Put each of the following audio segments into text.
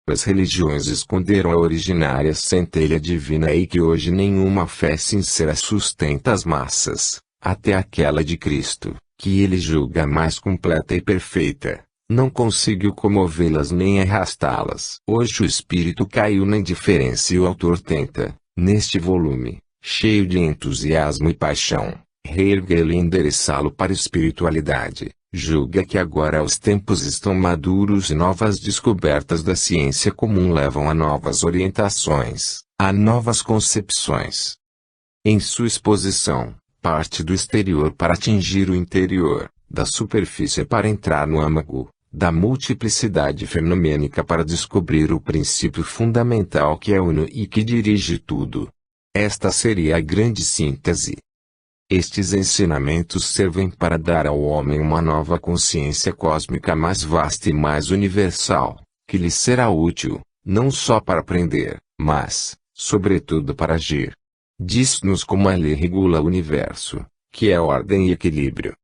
As religiões esconderam a originária centelha divina e que hoje nenhuma fé sincera sustenta as massas, até aquela de Cristo, que ele julga mais completa e perfeita, não conseguiu comovê-las nem arrastá-las. Hoje o espírito caiu na indiferença e o autor tenta, neste volume, cheio de entusiasmo e paixão, reerguê-lo e endereçá-lo para a espiritualidade. Julga que agora os tempos estão maduros e novas descobertas da ciência comum levam a novas orientações, a novas concepções. Em sua exposição, parte do exterior para atingir o interior, da superfície para entrar no âmago, da multiplicidade fenomênica para descobrir o princípio fundamental que é uno e que dirige tudo. Esta seria a grande síntese. Estes ensinamentos servem para dar ao homem uma nova consciência cósmica mais vasta e mais universal, que lhe será útil, não só para aprender, mas, sobretudo para agir. Diz-nos como a lei regula o universo, que é ordem e equilíbrio.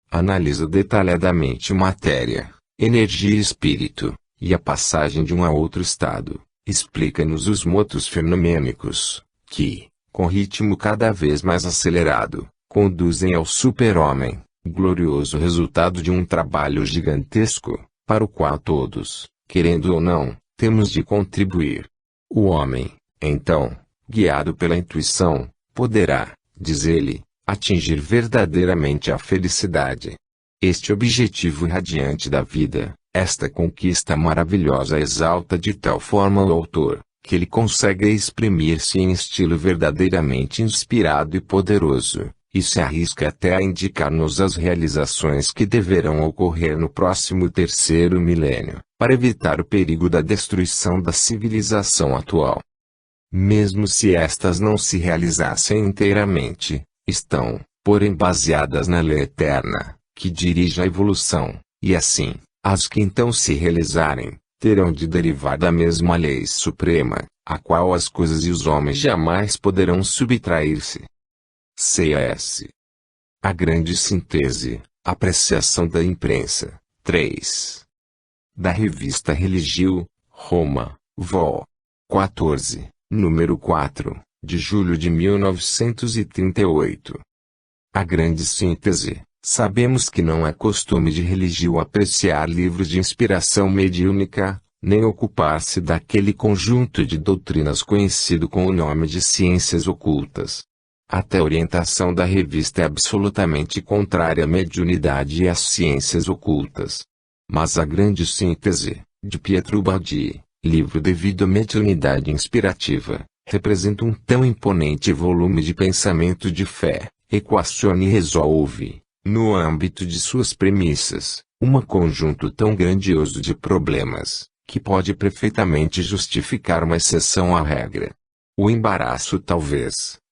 Analisa detalhadamente matéria, energia e espírito, e a passagem de um a outro estado. Explica-nos os motos fenomênicos, que, com ritmo cada vez mais acelerado, conduzem ao super-homem, glorioso resultado de um trabalho gigantesco, para o qual todos, querendo ou não, temos de contribuir. O homem, então, guiado pela intuição, poderá, diz ele, atingir verdadeiramente a felicidade. Este objetivo radiante da vida, esta conquista maravilhosa exalta de tal forma o autor, que ele consegue exprimir-se em estilo verdadeiramente inspirado e poderoso, e se arrisca até a indicar-nos as realizações que deverão ocorrer no próximo terceiro milênio, para evitar o perigo da destruição da civilização atual. Mesmo se estas não se realizassem inteiramente, estão, porém baseadas na lei eterna, que dirige a evolução, e assim, as que então se realizarem, terão de derivar da mesma lei suprema, a qual as coisas e os homens jamais poderão subtrair-se. C.S. A grande síntese, apreciação da imprensa, 3. Da revista Religio, Roma, Vol. 14, número 4, de julho de 1938. A grande síntese. Sabemos que não é costume de Religio apreciar livros de inspiração mediúnica, nem ocupar-se daquele conjunto de doutrinas conhecido com o nome de ciências ocultas. Até a orientação da revista é absolutamente contrária à mediunidade e às ciências ocultas. Mas a grande síntese, de Pietro Baldi, livro devido à mediunidade inspirativa, representa um tão imponente volume de pensamento de fé, equaciona e resolve, no âmbito de suas premissas, um conjunto tão grandioso de problemas, que pode perfeitamente justificar uma exceção à regra. O embaraço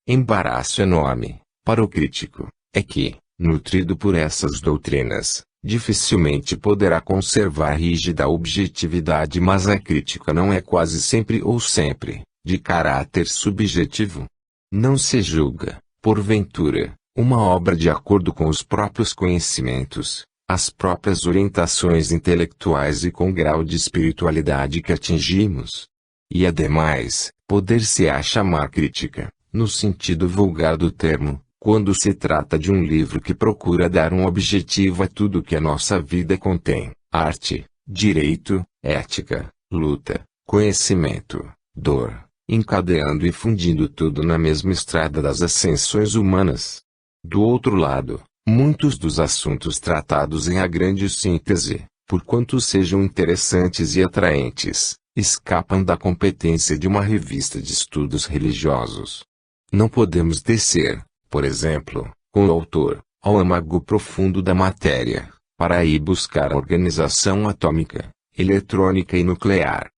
embaraço enorme, para o crítico, é que, nutrido por essas doutrinas, dificilmente poderá conservar rígida objetividade, mas a crítica não é quase sempre ou sempre, de caráter subjetivo. Não se julga, porventura, uma obra de acordo com os próprios conhecimentos, as próprias orientações intelectuais e com o grau de espiritualidade que atingimos. E ademais, poder-se-á chamar crítica, no sentido vulgar do termo, quando se trata de um livro que procura dar um objetivo a tudo que a nossa vida contém: arte, direito, ética, luta, conhecimento, dor, encadeando e fundindo tudo na mesma estrada das ascensões humanas. Do outro lado, muitos dos assuntos tratados em A Grande Síntese, por quanto sejam interessantes e atraentes, escapam da competência de uma revista de estudos religiosos. Não podemos descer, por exemplo, com o autor, ao âmago profundo da matéria, para aí buscar a organização atômica, eletrônica e nuclear.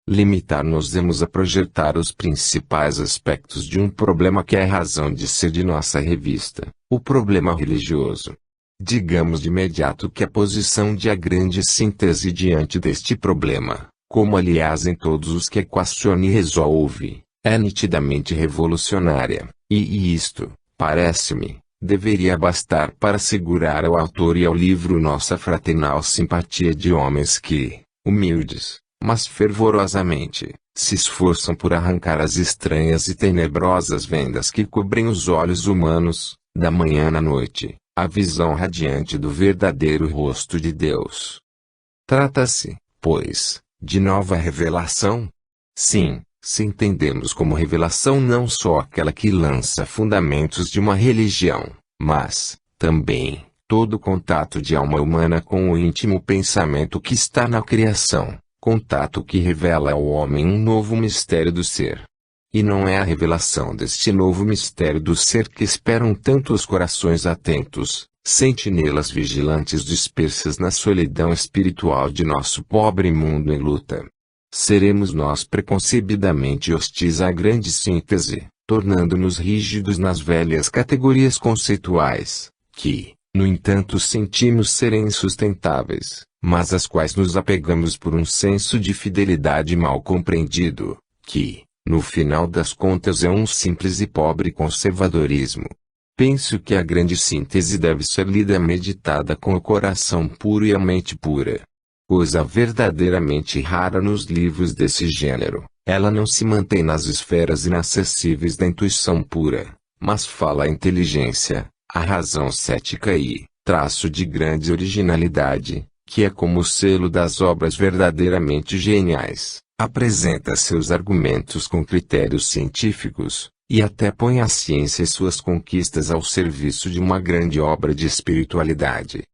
Limitar-nos-emos a projetar os principais aspectos de um problema que é a razão de ser de nossa revista, o problema religioso. Digamos de imediato que a posição de A Grande Síntese diante deste problema, como aliás em todos os que equaciona e resolve, é nitidamente revolucionária, e isto, parece-me, deveria bastar para assegurar ao autor e ao livro nossa fraternal simpatia de homens que, humildes, mas fervorosamente se esforçam por arrancar as estranhas e tenebrosas vendas que cobrem os olhos humanos, da manhã à noite, a visão radiante do verdadeiro rosto de Deus. Trata-se, pois, de nova revelação? Sim, se entendemos como revelação não só aquela que lança fundamentos de uma religião, mas, também, todo contato de alma humana com o íntimo pensamento que está na criação, contato que revela ao homem um novo mistério do ser. E não é a revelação deste novo mistério do ser que esperam tanto os corações atentos, sentinelas vigilantes dispersas na solidão espiritual de nosso pobre mundo em luta. Seremos nós preconcebidamente hostis à grande síntese, tornando-nos rígidos nas velhas categorias conceituais, que, no entanto, sentimos serem insustentáveis, mas às quais nos apegamos por um senso de fidelidade mal compreendido, que, no final das contas, é um simples e pobre conservadorismo. Penso que a grande síntese deve ser lida e meditada com o coração puro e a mente pura. Coisa verdadeiramente rara nos livros desse gênero, ela não se mantém nas esferas inacessíveis da intuição pura, mas fala a inteligência, a razão cética e, traço de grande originalidade, que é como o selo das obras verdadeiramente geniais, apresenta seus argumentos com critérios científicos, e até põe a ciência e suas conquistas ao serviço de uma grande obra de espiritualidade.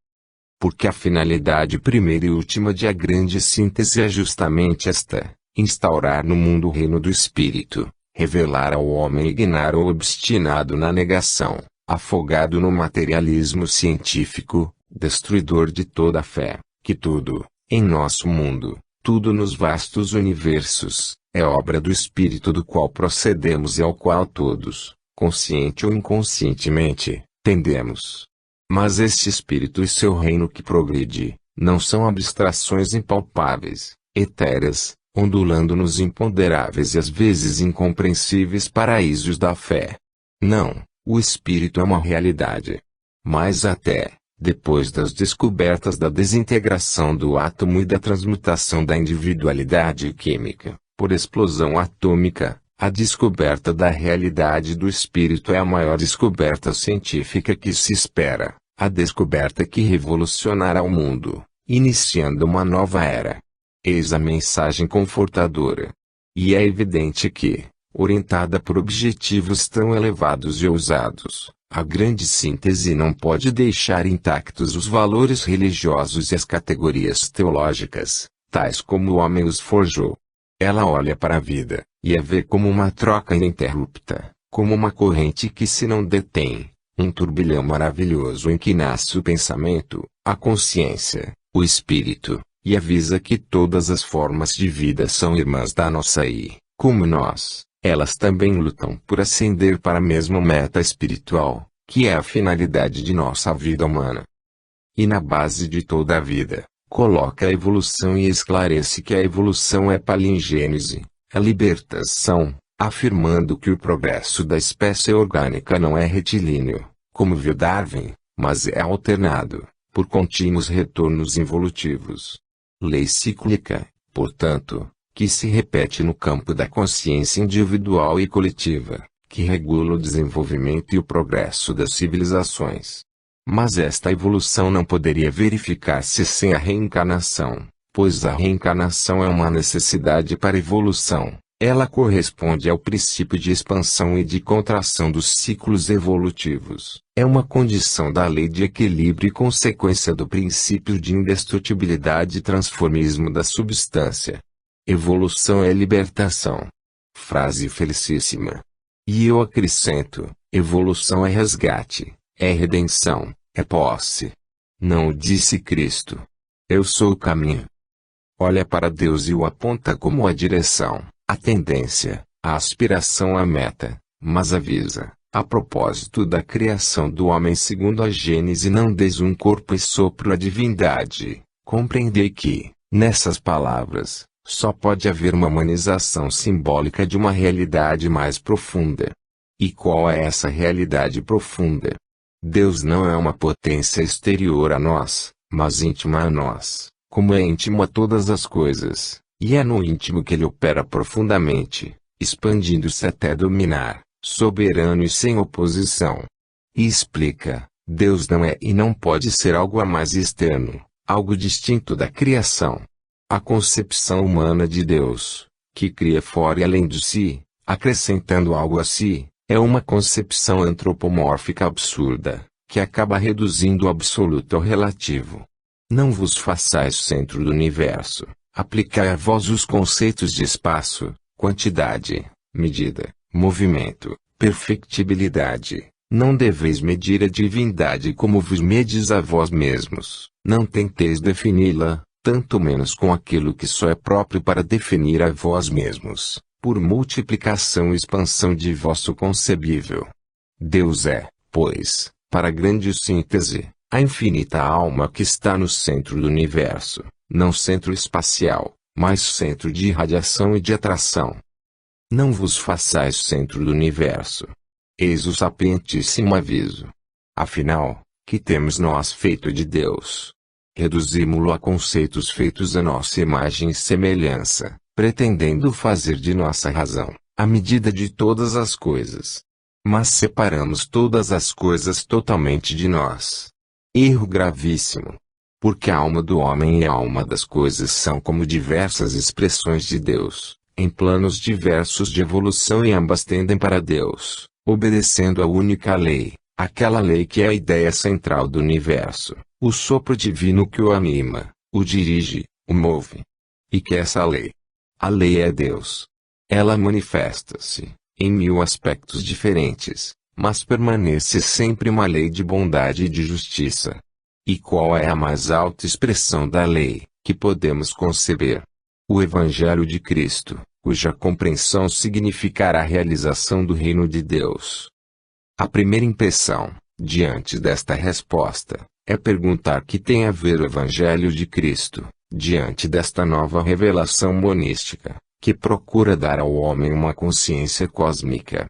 Porque a finalidade primeira e última de a grande síntese é justamente esta: instaurar no mundo o reino do espírito, revelar ao homem ignaro ou obstinado na negação, afogado no materialismo científico, destruidor de toda a fé, que tudo, em nosso mundo, tudo nos vastos universos, é obra do espírito do qual procedemos e ao qual todos, consciente ou inconscientemente, tendemos. Mas este espírito e seu reino que progride, não são abstrações impalpáveis, etéreas, ondulando nos imponderáveis e às vezes incompreensíveis paraísos da fé. Não, o espírito é uma realidade. Mas até, depois das descobertas da desintegração do átomo e da transmutação da individualidade química, por explosão atômica, a descoberta da realidade do espírito é a maior descoberta científica que se espera, a descoberta que revolucionará o mundo, iniciando uma nova era. Eis a mensagem confortadora. E é evidente que, orientada por objetivos tão elevados e ousados, a grande síntese não pode deixar intactos os valores religiosos e as categorias teológicas, tais como o homem os forjou. Ela olha para a vida, e a vê como uma troca ininterrupta, como uma corrente que se não detém, um turbilhão maravilhoso em que nasce o pensamento, a consciência, o espírito, e avisa que todas as formas de vida são irmãs da nossa e, como nós, elas também lutam por ascender para a mesma meta espiritual, que é a finalidade de nossa vida humana. E na base de toda a vida, coloca a evolução e esclarece que a evolução é palingênese, é libertação, afirmando que o progresso da espécie orgânica não é retilíneo, como viu Darwin, mas é alternado, por contínuos retornos involutivos. Lei cíclica, portanto, que se repete no campo da consciência individual e coletiva, que regula o desenvolvimento e o progresso das civilizações. Mas esta evolução não poderia verificar-se sem a reencarnação, pois a reencarnação é uma necessidade para a evolução. Ela corresponde ao princípio de expansão e de contração dos ciclos evolutivos. É uma condição da lei de equilíbrio e consequência do princípio de indestrutibilidade e transformismo da substância. Evolução é libertação. Frase felicíssima. E eu acrescento, evolução é resgate, é redenção, é posse. Não o disse Cristo. Eu sou o caminho. Olha para Deus e o aponta como a direção, a tendência, a aspiração à meta, mas avisa, a propósito da criação do homem segundo a Gênese: não deis um corpo e sopro à divindade. Compreendei que, nessas palavras, só pode haver uma humanização simbólica de uma realidade mais profunda. E qual é essa realidade profunda? Deus não é uma potência exterior a nós, mas íntima a nós, como é íntimo a todas as coisas, E é no íntimo que ele opera profundamente, expandindo-se até dominar, soberano e sem oposição. E explica, Deus não é e não pode ser algo a mais externo, algo distinto da criação. A concepção humana de Deus, que cria fora e além de si, acrescentando algo a si, é uma concepção antropomórfica absurda, que acaba reduzindo o absoluto ao relativo. Não vos façais centro do universo, aplicai a vós os conceitos de espaço, quantidade, medida, movimento, perfectibilidade. Não deveis medir a divindade como vos medes a vós mesmos, não tenteis defini-la, tanto menos com aquilo que só é próprio para definir a vós mesmos, por multiplicação e expansão de vosso concebível. Deus é, pois, para grande síntese, a infinita alma que está no centro do universo, não centro espacial, mas centro de irradiação e de atração. Não vos façais centro do universo. Eis o sapientíssimo aviso. Afinal, que temos nós feito de Deus? Reduzimo-lo a conceitos feitos à nossa imagem e semelhança, pretendendo fazer de nossa razão a medida de todas as coisas. Mas separamos todas as coisas totalmente de nós. Erro gravíssimo. Porque a alma do homem e a alma das coisas são como diversas expressões de Deus, em planos diversos de evolução e ambas tendem para Deus, obedecendo a única lei, aquela lei que é a ideia central do universo, o sopro divino que o anima, o dirige, o move. E que essa lei? A lei é Deus. Ela manifesta-se, em 1000 aspectos diferentes, mas permanece sempre uma lei de bondade e de justiça. E qual é a mais alta expressão da lei, que podemos conceber? O Evangelho de Cristo, cuja compreensão significará a realização do reino de Deus. A primeira impressão, diante desta resposta, é perguntar que tem a ver o Evangelho de Cristo, diante desta nova revelação monística, que procura dar ao homem uma consciência cósmica.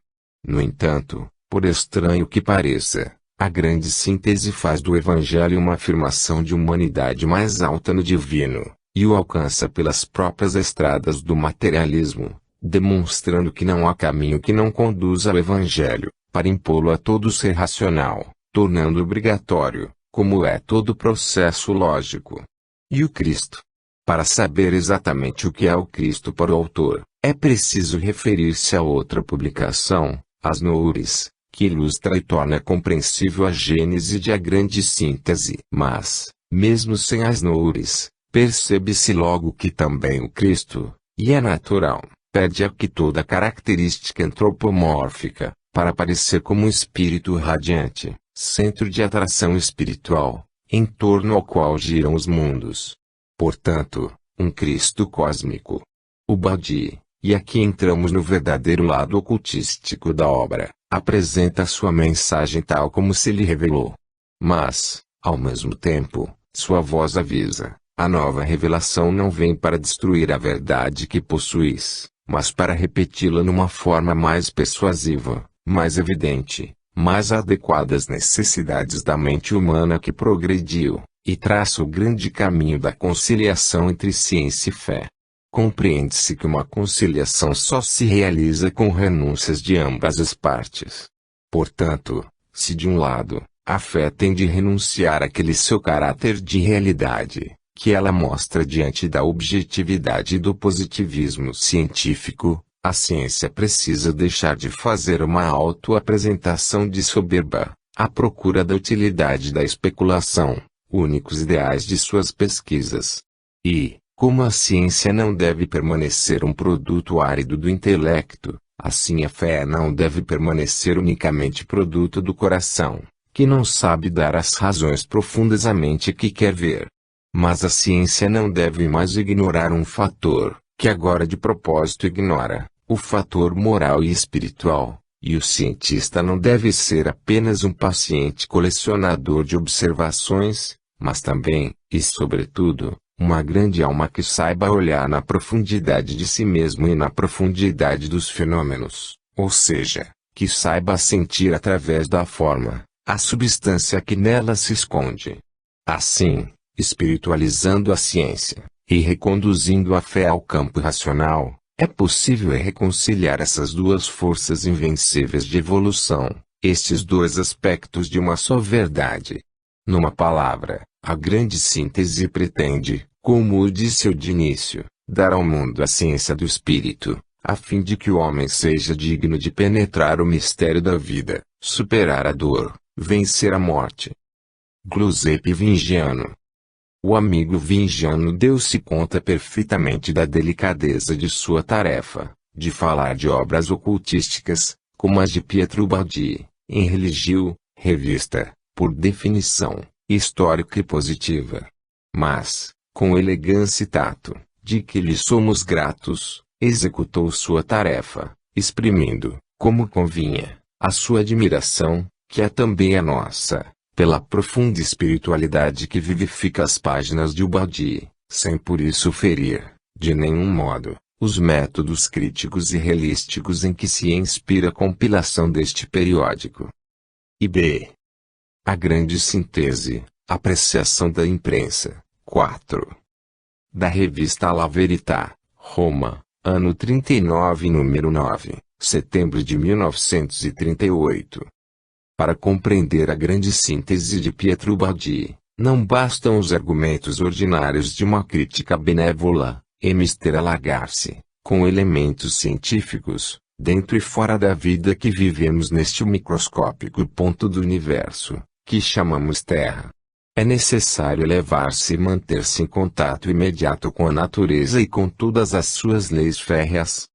No entanto, por estranho que pareça, a grande síntese faz do Evangelho uma afirmação de humanidade mais alta no divino, e o alcança pelas próprias estradas do materialismo, demonstrando que não há caminho que não conduza ao Evangelho, para impô-lo a todo ser racional, tornando obrigatório, como é todo processo lógico. E o Cristo? Para saber exatamente o que é o Cristo para o autor, é preciso referir-se a outra publicação, As Noures, que ilustra e torna compreensível a gênese de a grande síntese. Mas, mesmo sem as Noures, percebe-se logo que também o Cristo, e é natural, perde aqui toda a característica antropomórfica, para aparecer como um espírito radiante, centro de atração espiritual, em torno ao qual giram os mundos. Portanto, um Cristo cósmico. O Badi, e aqui entramos no verdadeiro lado ocultístico da obra, apresenta sua mensagem tal como se lhe revelou. Mas, ao mesmo tempo, sua voz avisa, a nova revelação não vem para destruir a verdade que possuis, mas para repeti-la numa forma mais persuasiva, mais evidente, mais adequada às necessidades da mente humana que progrediu, e traça o grande caminho da conciliação entre ciência e fé. Compreende-se que uma conciliação só se realiza com renúncias de ambas as partes. Portanto, se de um lado, a fé tem de renunciar àquele seu caráter de realidade, que ela mostra diante da objetividade do positivismo científico, a ciência precisa deixar de fazer uma auto-apresentação de soberba, à procura da utilidade da especulação, únicos ideais de suas pesquisas. E, como a ciência não deve permanecer um produto árido do intelecto, assim a fé não deve permanecer unicamente produto do coração, que não sabe dar as razões profundas à mente que quer ver. Mas a ciência não deve mais ignorar um fator, que agora de propósito ignora, o fator moral e espiritual, e o cientista não deve ser apenas um paciente colecionador de observações, mas também, e sobretudo, uma grande alma que saiba olhar na profundidade de si mesmo e na profundidade dos fenômenos, ou seja, que saiba sentir através da forma, a substância que nela se esconde. Assim, espiritualizando a ciência, e reconduzindo a fé ao campo racional, é possível reconciliar essas duas forças invencíveis de evolução, estes dois aspectos de uma só verdade. Numa palavra, a grande síntese pretende, como disse eu de início, dar ao mundo a ciência do espírito, a fim de que o homem seja digno de penetrar o mistério da vida, superar a dor, vencer a morte. Giuseppe Vingiano. O amigo Vingiano deu-se conta perfeitamente da delicadeza de sua tarefa, de falar de obras ocultísticas, como as de Pietro Baldi, em Religio, revista, por definição, histórica e positiva. Mas, com elegância e tato, de que lhe somos gratos, executou sua tarefa, exprimindo, como convinha, a sua admiração, que é também a nossa, pela profunda espiritualidade que vivifica as páginas de Ubaldi, sem por isso ferir, de nenhum modo, os métodos críticos e realísticos em que se inspira a compilação deste periódico. B. A grande síntese, apreciação da imprensa, 4. Da revista La Verità, Roma, ano 39 número 9, setembro de 1938. Para compreender a grande síntese de Pietro Baldi, não bastam os argumentos ordinários de uma crítica benévola, é mister alargar-se, com elementos científicos, dentro e fora da vida que vivemos neste microscópico ponto do universo, que chamamos Terra. É necessário elevar-se e manter-se em contato imediato com a natureza e com todas as suas leis férreas.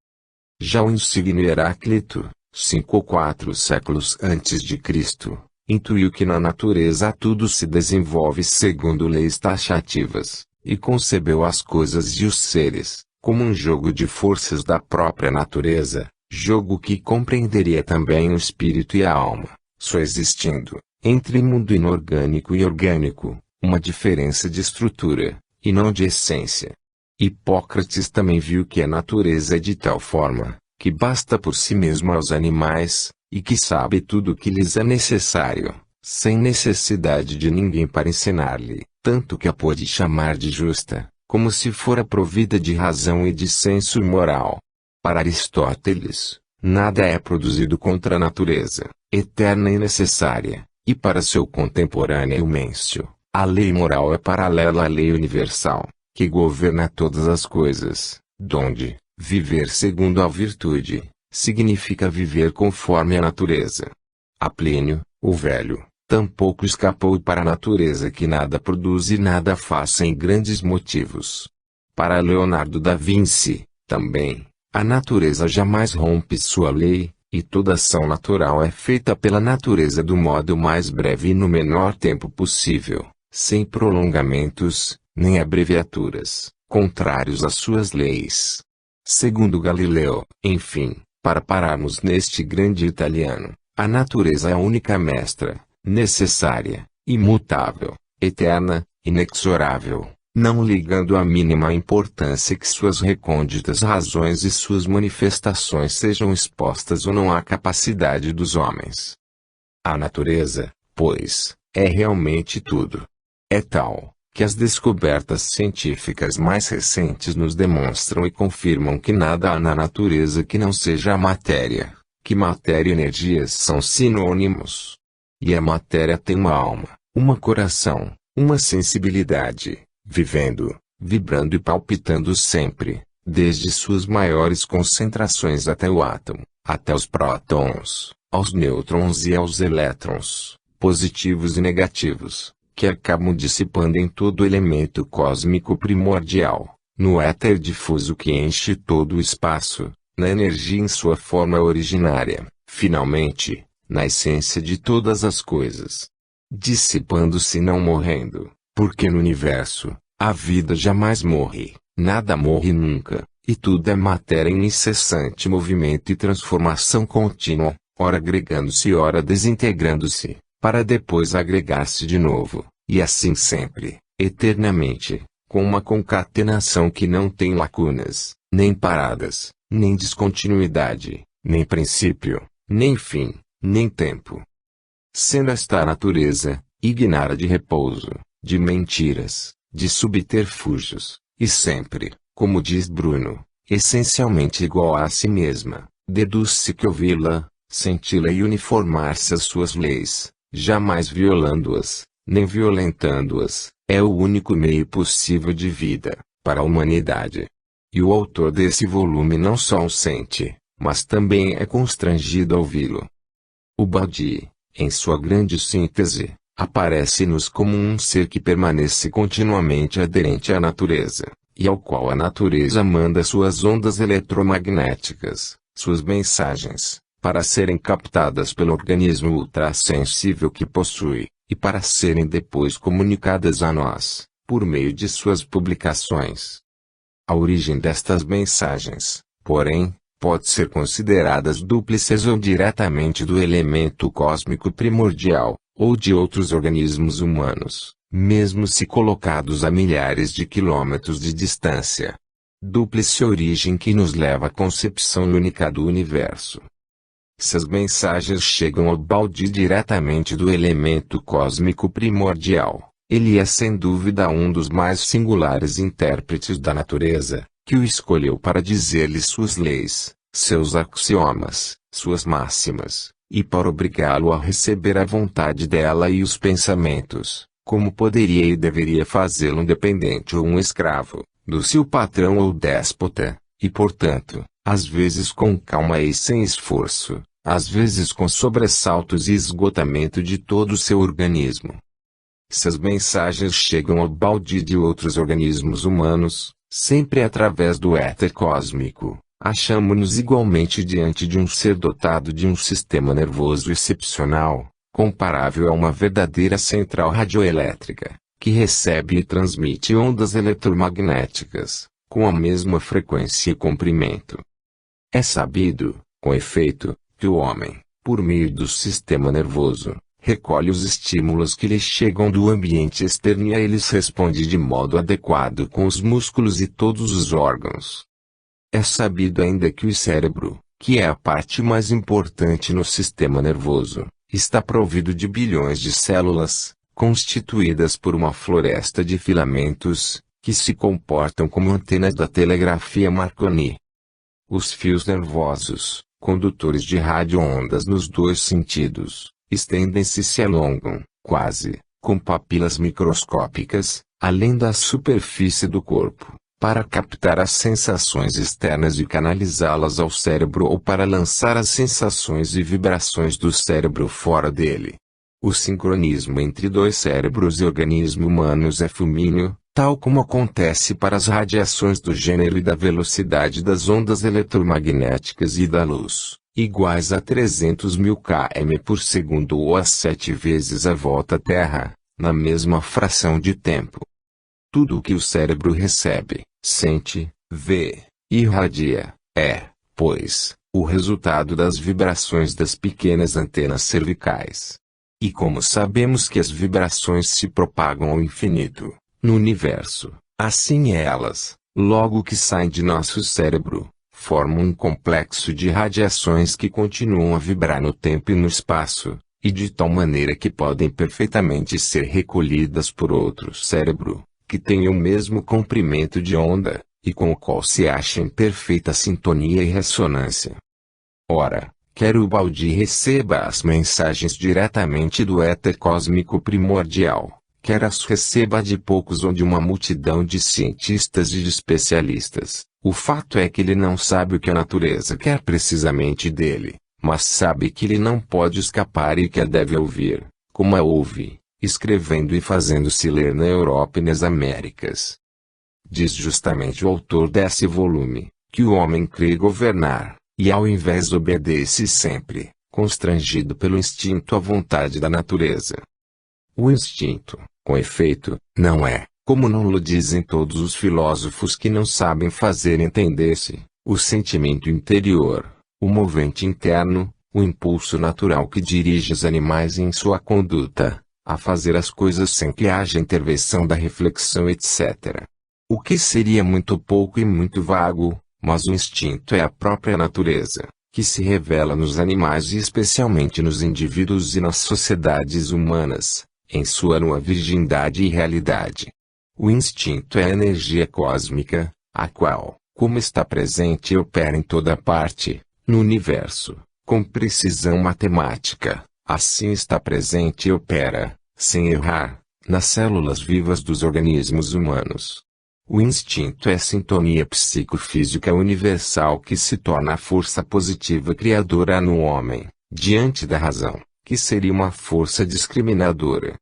Já o insigne Heráclito, 5 ou 4 séculos antes de Cristo, intuiu que na natureza tudo se desenvolve segundo leis taxativas, e concebeu as coisas e os seres, como um jogo de forças da própria natureza, jogo que compreenderia também o espírito e a alma, só existindo, entre mundo inorgânico e orgânico, uma diferença de estrutura, e não de essência. Hipócrates também viu que a natureza é de tal forma, que basta por si mesma aos animais, e que sabe tudo o que lhes é necessário, sem necessidade de ninguém para ensinar-lhe, tanto que a pôde chamar de justa, como se fora provida de razão e de senso moral. Para Aristóteles, nada é produzido contra a natureza, eterna e necessária, e para seu contemporâneo Mêncio, a lei moral é paralela à lei universal, que governa todas as coisas, donde viver segundo a virtude significa viver conforme a natureza. A Plínio, o velho, tampouco escapou para a natureza que nada produz e nada faz sem grandes motivos. Para Leonardo da Vinci, também, a natureza jamais rompe sua lei, e toda ação natural é feita pela natureza do modo mais breve e no menor tempo possível, sem prolongamentos, nem abreviaturas, contrários às suas leis. Segundo Galileu, enfim, para pararmos neste grande italiano, a natureza é a única mestra, necessária, imutável, eterna, inexorável, não ligando a mínima importância que suas recônditas razões e suas manifestações sejam expostas ou não à capacidade dos homens. A natureza, pois, é realmente tudo. É tal, que as descobertas científicas mais recentes nos demonstram e confirmam que nada há na natureza que não seja a matéria, que matéria e energias são sinônimos. E a matéria tem uma alma, um coração, uma sensibilidade, vivendo, vibrando e palpitando sempre, desde suas maiores concentrações até o átomo, até os prótons, aos nêutrons e aos elétrons, positivos e negativos, que acabam dissipando em todo o elemento cósmico primordial, no éter difuso que enche todo o espaço, na energia em sua forma originária, finalmente, na essência de todas as coisas. Dissipando-se e não morrendo, porque no universo, a vida jamais morre, nada morre nunca, e tudo é matéria em incessante movimento e transformação contínua, ora agregando-se e ora desintegrando-se, para depois agregar-se de novo, e assim sempre, eternamente, com uma concatenação que não tem lacunas, nem paradas, nem descontinuidade, nem princípio, nem fim, nem tempo. Sendo esta a natureza, ignara de repouso, de mentiras, de subterfúgios, e sempre, como diz Bruno, essencialmente igual a si mesma, deduz-se que ouvi-la, senti-la e uniformar-se às suas leis, jamais violando-as, nem violentando-as, é o único meio possível de vida, para a humanidade. E o autor desse volume não só o sente, mas também é constrangido a ouvi-lo. O Badi, em sua grande síntese, aparece-nos como um ser que permanece continuamente aderente à natureza, e ao qual a natureza manda suas ondas eletromagnéticas, suas mensagens, para serem captadas pelo organismo ultrassensível que possui, e para serem depois comunicadas a nós, por meio de suas publicações. A origem destas mensagens, porém, pode ser consideradas dúplices ou diretamente do elemento cósmico primordial, ou de outros organismos humanos, mesmo se colocados a milhares de quilômetros de distância. Dúplice origem que nos leva à concepção única do universo. Essas mensagens chegam ao Badi diretamente do elemento cósmico primordial. Ele é sem dúvida um dos mais singulares intérpretes da natureza, que o escolheu para dizer-lhe suas leis, seus axiomas, suas máximas, e para obrigá-lo a receber a vontade dela e os pensamentos, como poderia e deveria fazê-lo um dependente ou um escravo, do seu patrão ou déspota, e portanto, às vezes com calma e sem esforço, às vezes com sobressaltos e esgotamento de todo o seu organismo. Essas mensagens chegam ao Badi de outros organismos humanos, sempre através do éter cósmico. Achamo-nos igualmente diante de um ser dotado de um sistema nervoso excepcional, comparável a uma verdadeira central radioelétrica, que recebe e transmite ondas eletromagnéticas, com a mesma frequência e comprimento. É sabido, com efeito, que o homem, por meio do sistema nervoso, recolhe os estímulos que lhe chegam do ambiente externo e a eles responde de modo adequado com os músculos e todos os órgãos. É sabido ainda que o cérebro, que é a parte mais importante no sistema nervoso, está provido de bilhões de células, constituídas por uma floresta de filamentos, que se comportam como antenas da telegrafia Marconi. Os fios nervosos, condutores de rádio-ondas nos dois sentidos, estendem-se e se alongam, quase, com papilas microscópicas, além da superfície do corpo, para captar as sensações externas e canalizá-las ao cérebro ou para lançar as sensações e vibrações do cérebro fora dele. O sincronismo entre dois cérebros e organismo humanos é fulmíneo, tal como acontece para as radiações do gênero e da velocidade das ondas eletromagnéticas e da luz, iguais a 300.000 km por segundo ou a 7 vezes a volta à Terra, na mesma fração de tempo. Tudo o que o cérebro recebe, sente, vê, e irradia, é, pois, o resultado das vibrações das pequenas antenas cervicais. E como sabemos que as vibrações se propagam ao infinito, no universo, assim elas, logo que saem de nosso cérebro, formam um complexo de radiações que continuam a vibrar no tempo e no espaço, e de tal maneira que podem perfeitamente ser recolhidas por outro cérebro, que tem o mesmo comprimento de onda, e com o qual se acha em perfeita sintonia e ressonância. Ora, quer o Badi receba as mensagens diretamente do éter cósmico primordial, quer as receba de poucos ou de uma multidão de cientistas e de especialistas, o fato é que ele não sabe o que a natureza quer precisamente dele, mas sabe que ele não pode escapar e que a deve ouvir, como a ouve, escrevendo e fazendo-se ler na Europa e nas Américas. Diz justamente o autor desse volume, que o homem crê governar, e ao invés obedece sempre, constrangido pelo instinto à vontade da natureza. O instinto, com efeito, não é, como não lo dizem todos os filósofos que não sabem fazer entender-se, o sentimento interior, o movente interno, o impulso natural que dirige os animais em sua conduta, a fazer as coisas sem que haja intervenção da reflexão etc. O que seria muito pouco e muito vago, mas o instinto é a própria natureza, que se revela nos animais e especialmente nos indivíduos e nas sociedades humanas, em sua nua virgindade e realidade. O instinto é a energia cósmica, a qual, como está presente e opera em toda parte, no universo, com precisão matemática, assim está presente e opera, sem errar, nas células vivas dos organismos humanos. O instinto é a sintonia psicofísica universal que se torna a força positiva criadora no homem, diante da razão, que seria uma força discriminadora.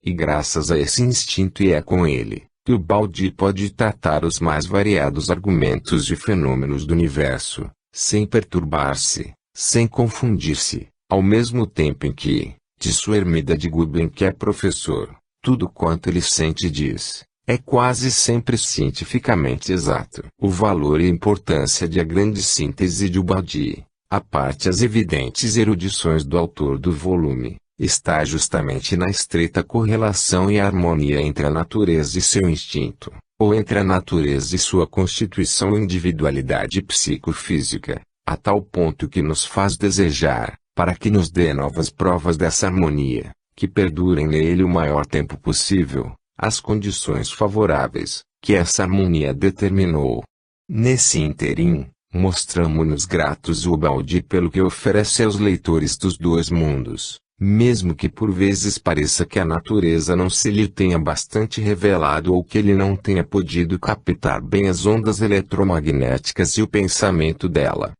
E graças a esse instinto e é com ele, que o Baldie pode tratar os mais variados argumentos de fenômenos do universo, sem perturbar-se, sem confundir-se, ao mesmo tempo em que, de sua Hermida de Goodwin que é professor, tudo quanto ele sente e diz, é quase sempre cientificamente exato. O valor e a importância de a grande síntese de Baldie, à parte as evidentes erudições do autor do volume, está justamente na estreita correlação e harmonia entre a natureza e seu instinto, ou entre a natureza e sua constituição e individualidade psicofísica, a tal ponto que nos faz desejar, para que nos dê novas provas dessa harmonia, que perdurem nele o maior tempo possível, as condições favoráveis, que essa harmonia determinou. Nesse ínterim, mostramo-nos gratos ao Baldie pelo que oferece aos leitores dos dois mundos. Mesmo que por vezes pareça que a natureza não se lhe tenha bastante revelado ou que ele não tenha podido captar bem as ondas eletromagnéticas e o pensamento dela.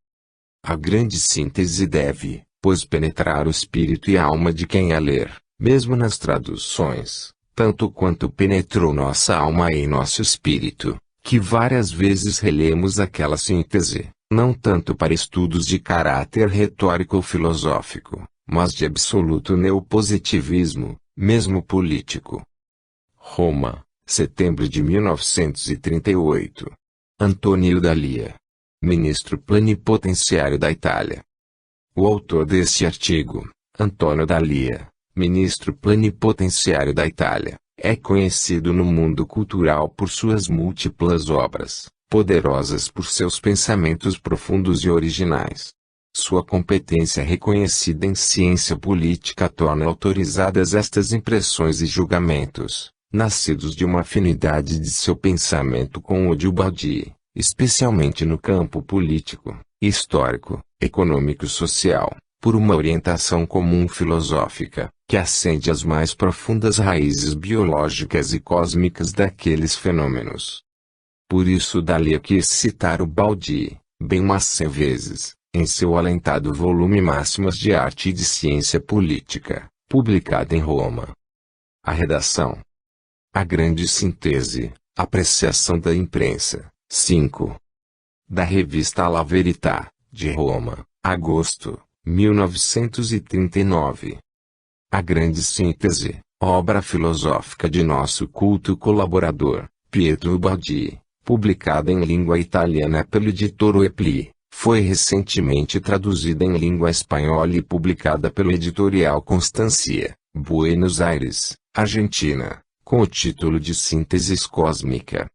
A grande síntese deve, pois, penetrar o espírito e a alma de quem a ler, mesmo nas traduções, tanto quanto penetrou nossa alma e nosso espírito, que várias vezes relemos aquela síntese, não tanto para estudos de caráter retórico ou filosófico, mas de absoluto neopositivismo, mesmo político. Roma, setembro de 1938. Antonio Dalia, ministro plenipotenciário da Itália. O autor deste artigo, Antonio Dalia, ministro plenipotenciário da Itália, é conhecido no mundo cultural por suas múltiplas obras, poderosas por seus pensamentos profundos e originais. Sua competência reconhecida em ciência política torna autorizadas estas impressões e julgamentos, nascidos de uma afinidade de seu pensamento com o de Baldie, especialmente no campo político, histórico, econômico e social, por uma orientação comum filosófica, que acende as mais profundas raízes biológicas e cósmicas daqueles fenômenos. Por isso Dalia quis citar o Baldie, bem umas 100 vezes, em seu alentado volume Máximas de Arte e de Ciência Política, publicado em Roma. A redação. A grande síntese, apreciação da imprensa, 5. Da revista La Verità, de Roma, agosto, 1939. A grande síntese, obra filosófica de nosso culto colaborador, Pietro Baldie, publicada em língua italiana pelo editor Oepli. Foi recentemente traduzida em língua espanhola e publicada pelo editorial Constancia, Buenos Aires, Argentina, com o título de Síntese Cósmica.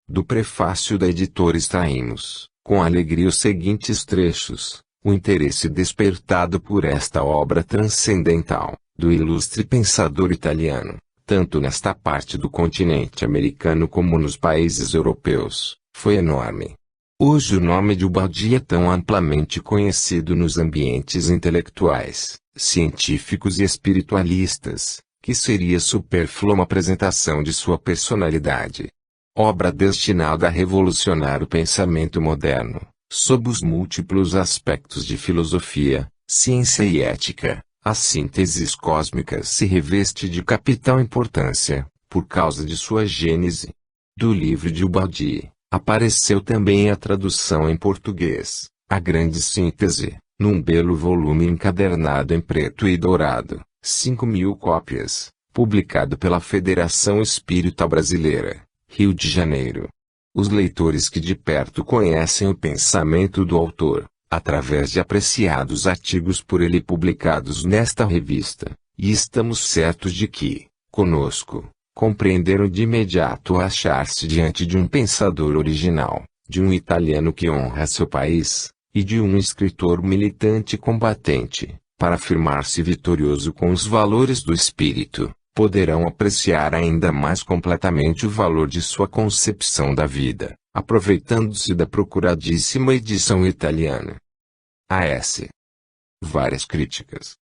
Do prefácio da editora extraímos, com alegria os seguintes trechos, o interesse despertado por esta obra transcendental, do ilustre pensador italiano, tanto nesta parte do continente americano como nos países europeus, foi enorme. Hoje o nome de Baldie é tão amplamente conhecido nos ambientes intelectuais, científicos e espiritualistas, que seria supérflua uma apresentação de sua personalidade. Obra destinada a revolucionar o pensamento moderno, sob os múltiplos aspectos de filosofia, ciência e ética, as sínteses cósmicas se reveste de capital importância, por causa de sua gênese. Do livro de Baldie, apareceu também a tradução em português, A Grande Síntese, num belo volume encadernado em preto e dourado, 5.000 cópias, publicado pela Federação Espírita Brasileira, Rio de Janeiro. Os leitores que de perto conhecem o pensamento do autor, através de apreciados artigos por ele publicados nesta revista, e estamos certos de que, conosco, compreenderam de imediato achar-se diante de um pensador original, de um italiano que honra seu país, e de um escritor militante e combatente, para afirmar-se vitorioso com os valores do espírito, poderão apreciar ainda mais completamente o valor de sua concepção da vida, aproveitando-se da procuradíssima edição italiana. A.S. Várias críticas.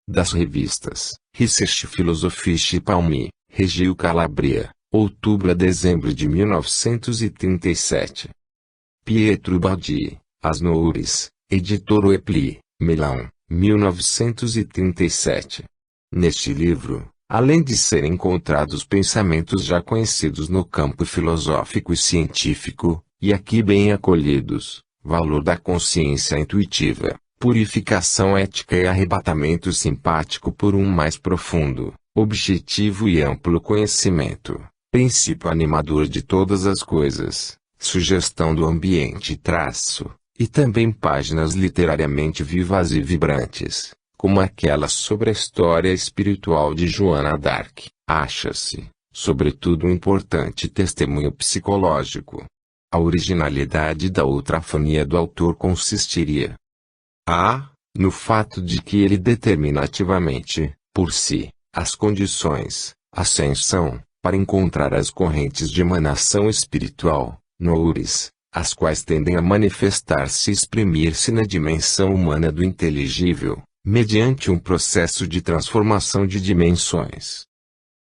Das revistas Research Philosophici Palmi, Reggio Calabria, outubro a dezembro de 1937. Pietro Baldi, As Noures, Editora Oepli, Milão, 1937. Neste livro, além de serem encontrados pensamentos já conhecidos no campo filosófico e científico, e aqui bem acolhidos, valor da consciência intuitiva, purificação ética e arrebatamento simpático por um mais profundo, objetivo e amplo conhecimento, princípio animador de todas as coisas, sugestão do ambiente e também páginas literariamente vivas e vibrantes, como aquela sobre a história espiritual de Joana d'Arc, acha-se, sobretudo um importante testemunho psicológico. A originalidade da ultrafonia do autor consistiria no fato de que ele determina ativamente, por si, as condições, ascensão, para encontrar as correntes de emanação espiritual, noures, as quais tendem a manifestar-se e exprimir-se na dimensão humana do inteligível, mediante um processo de transformação de dimensões.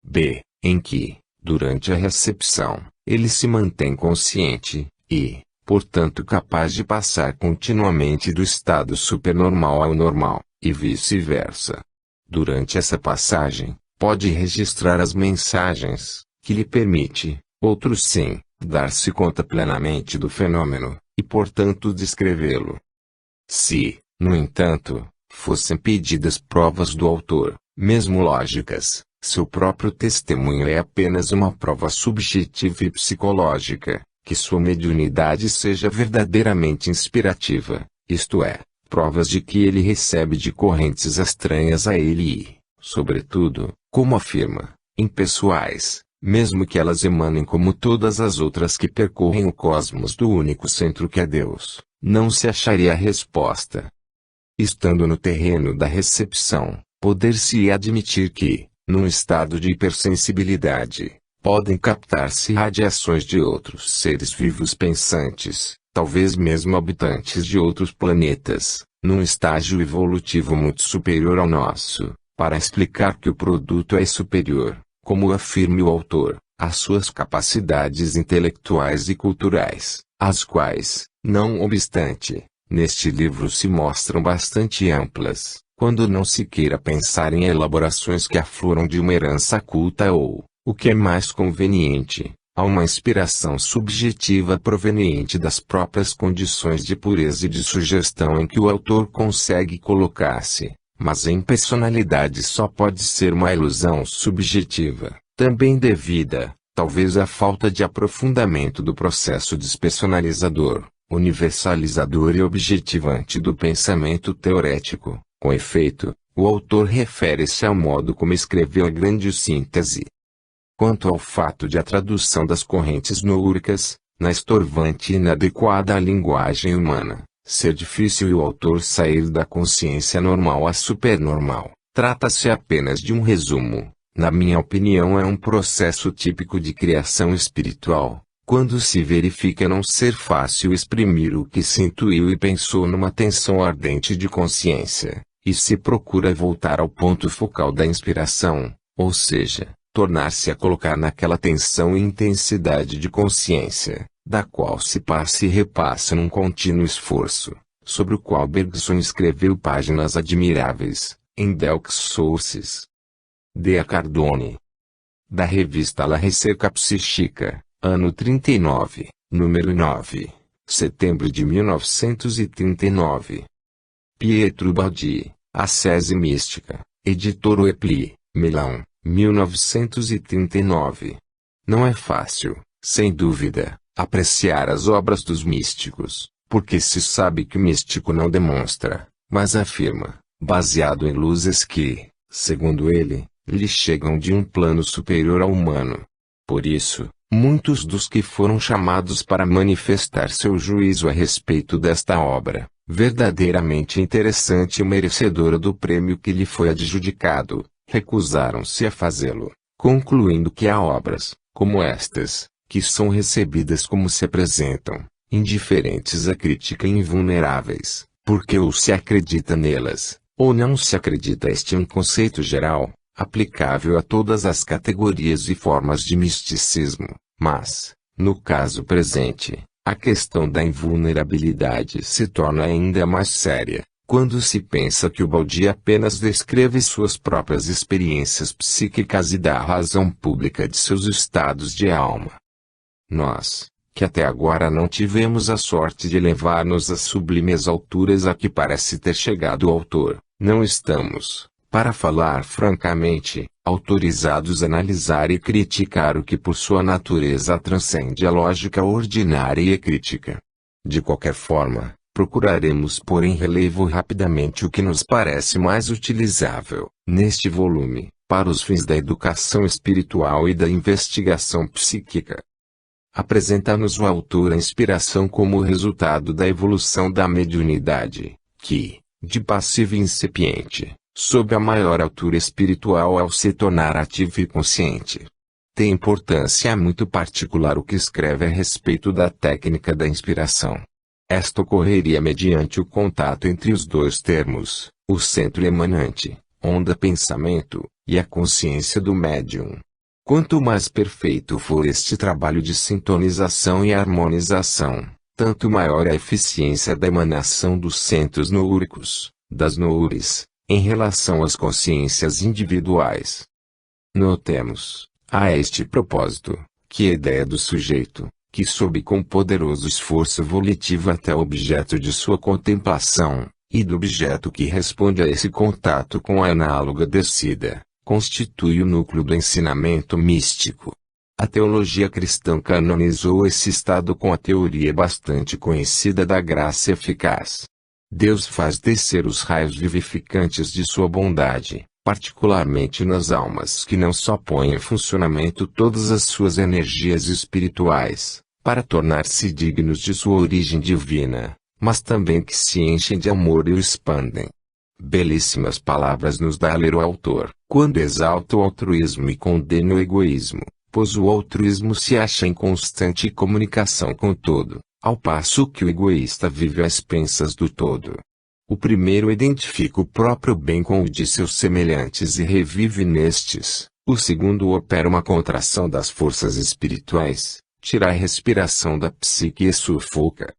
B. Em que, durante a recepção, ele se mantém consciente, e, portanto capaz de passar continuamente do estado supernormal ao normal, e vice-versa. Durante essa passagem, pode registrar as mensagens, que lhe permite, outros sim, dar-se conta plenamente do fenômeno, e portanto descrevê-lo. Se, no entanto, fossem pedidas provas do autor, mesmo lógicas, seu próprio testemunho é apenas uma prova subjetiva e psicológica, que sua mediunidade seja verdadeiramente inspirativa, isto é, provas de que ele recebe de correntes estranhas a ele e, sobretudo, como afirma, impessoais, mesmo que elas emanem como todas as outras que percorrem o cosmos do único centro que é Deus, não se acharia a resposta. Estando no terreno da recepção, poder-se admitir que, num estado de hipersensibilidade, podem captar-se radiações de outros seres vivos pensantes, talvez mesmo habitantes de outros planetas, num estágio evolutivo muito superior ao nosso, para explicar que o produto é superior, como afirma o autor, às suas capacidades intelectuais e culturais, as quais, não obstante, neste livro se mostram bastante amplas, quando não se queira pensar em elaborações que afloram de uma herança culta ou, o que é mais conveniente, a uma inspiração subjetiva proveniente das próprias condições de pureza e de sugestão em que o autor consegue colocar-se, mas a impersonalidade só pode ser uma ilusão subjetiva, também devida, talvez à falta de aprofundamento do processo despersonalizador, universalizador e objetivante do pensamento teorético. Com efeito, o autor refere-se ao modo como escreveu a grande síntese. Quanto ao fato de a tradução das correntes noúricas, na estorvante e inadequada linguagem humana, ser difícil e o autor sair da consciência normal à supernormal, trata-se apenas de um resumo. Na minha opinião é um processo típico de criação espiritual, quando se verifica não ser fácil exprimir o que se intuiu e pensou numa tensão ardente de consciência, e se procura voltar ao ponto focal da inspiração, ou seja, tornar-se a colocar naquela tensão e intensidade de consciência, da qual se passa e repassa num contínuo esforço, sobre o qual Bergson escreveu páginas admiráveis, em Delx Sources. D. A. Cardone. Da revista La Ricerca Psíquica, ano 39, número 9, setembro de 1939. Pietro Baldi, Ascese Mística, Editora Oepli, Milão, 1939. Não é fácil, sem dúvida, apreciar as obras dos místicos, porque se sabe que o místico não demonstra, mas afirma, baseado em luzes que, segundo ele, lhe chegam de um plano superior ao humano. Por isso, muitos dos que foram chamados para manifestar seu juízo a respeito desta obra, verdadeiramente interessante e merecedora do prêmio que lhe foi adjudicado, recusaram-se a fazê-lo, concluindo que há obras, como estas, que são recebidas como se apresentam, indiferentes à crítica e invulneráveis, porque ou se acredita nelas, ou não se acredita. Este é um conceito geral, aplicável a todas as categorias e formas de misticismo, mas, no caso presente, a questão da invulnerabilidade se torna ainda mais séria, quando se pensa que o Baudia apenas descreve suas próprias experiências psíquicas e dá a razão pública de seus estados de alma. Nós, que até agora não tivemos a sorte de elevar-nos às sublimes alturas a que parece ter chegado o autor, não estamos, para falar francamente, autorizados a analisar e criticar o que por sua natureza transcende a lógica ordinária e crítica. De qualquer forma, procuraremos pôr em relevo rapidamente o que nos parece mais utilizável, neste volume, para os fins da educação espiritual e da investigação psíquica. Apresenta-nos o autor a inspiração como resultado da evolução da mediunidade, que, de passiva e incipiente, sob a maior altura espiritual ao se tornar ativo e consciente. Tem importância muito particular o que escreve a respeito da técnica da inspiração. Esta ocorreria mediante o contato entre os dois termos, o centro emanante, onda pensamento, e a consciência do médium. Quanto mais perfeito for este trabalho de sintonização e harmonização, tanto maior a eficiência da emanação dos centros noúricos, das noures, em relação às consciências individuais. Notemos, a este propósito, que a ideia do sujeito, que sobe com poderoso esforço volitivo até o objeto de sua contemplação, e do objeto que responde a esse contato com a análoga descida, constitui o núcleo do ensinamento místico. A teologia cristã canonizou esse estado com a teoria bastante conhecida da graça eficaz. Deus faz descer os raios vivificantes de sua bondade, particularmente nas almas que não só põem em funcionamento todas as suas energias espirituais, para tornar-se dignos de sua origem divina, mas também que se enchem de amor e o expandem. Belíssimas palavras nos dá a ler o autor, quando exalta o altruísmo e condena o egoísmo, pois o altruísmo se acha em constante comunicação com o todo, ao passo que o egoísta vive às expensas do todo. O primeiro identifica o próprio bem com o de seus semelhantes e revive nestes, o segundo opera uma contração das forças espirituais, tira a respiração da psique e sufoca.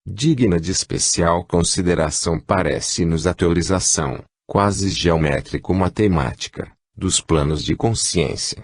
Digna de especial consideração parece-nos a teorização, quase geométrico-matemática, dos planos de consciência.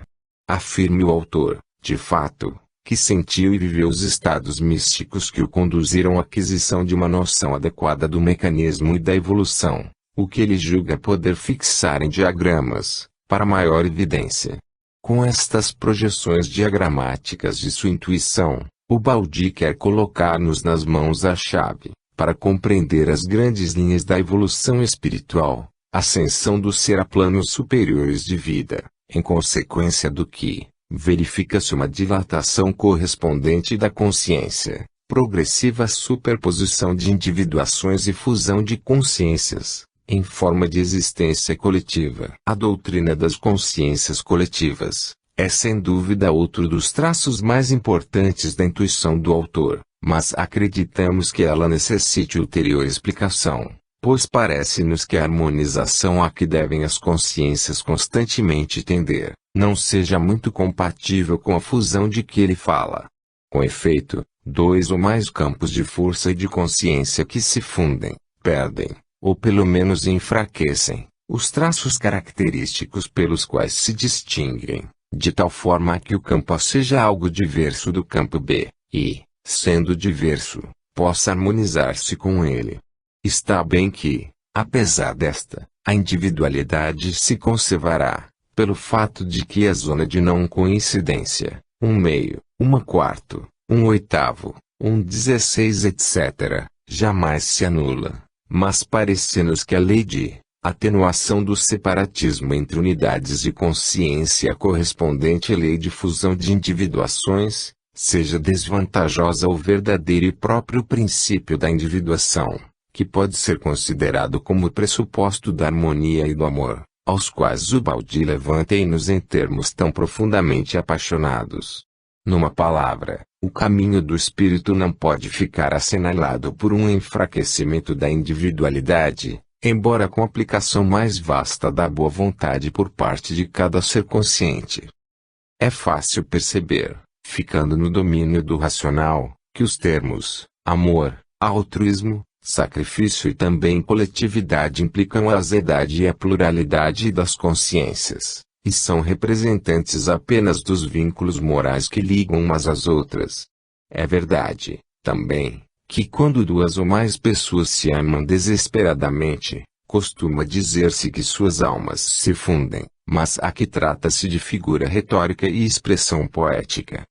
Afirme o autor, de fato, que sentiu e viveu os estados místicos que o conduziram à aquisição de uma noção adequada do mecanismo e da evolução, o que ele julga poder fixar em diagramas, para maior evidência. Com estas projeções diagramáticas de sua intuição, o Baudia quer colocar-nos nas mãos a chave, para compreender as grandes linhas da evolução espiritual, ascensão do ser a planos superiores de vida, em consequência do que, verifica-se uma dilatação correspondente da consciência, progressiva superposição de individuações e fusão de consciências, em forma de existência coletiva. A doutrina das consciências coletivas é sem dúvida outro dos traços mais importantes da intuição do autor, mas acreditamos que ela necessite ulterior explicação, pois parece-nos que a harmonização a que devem as consciências constantemente tender, não seja muito compatível com a fusão de que ele fala. Com efeito, dois ou mais campos de força e de consciência que se fundem, perdem, ou pelo menos enfraquecem, os traços característicos pelos quais se distinguem, de tal forma que o campo A seja algo diverso do campo B, e, sendo diverso, possa harmonizar-se com ele. Está bem que, apesar desta, a individualidade se conservará, pelo fato de que a zona de não coincidência, 1/2, 1/4, 1/8, 1/16 etc., jamais se anula, mas parece-nos que a lei de atenuação do separatismo entre unidades de consciência correspondente à lei de fusão de individuações, seja desvantajosa ao verdadeiro e próprio princípio da individuação, que pode ser considerado como pressuposto da harmonia e do amor, aos quais Ubaldi levanta-nos em termos tão profundamente apaixonados. Numa palavra, o caminho do espírito não pode ficar assinalado por um enfraquecimento da individualidade, embora com aplicação mais vasta da boa vontade por parte de cada ser consciente. É fácil perceber, ficando no domínio do racional, que os termos amor, altruísmo, sacrifício e também coletividade implicam a azedade e a pluralidade das consciências, e são representantes apenas dos vínculos morais que ligam umas às outras. É verdade, também, que quando duas ou mais pessoas se amam desesperadamente, costuma dizer-se que suas almas se fundem, mas aqui trata-se de figura retórica e expressão poética.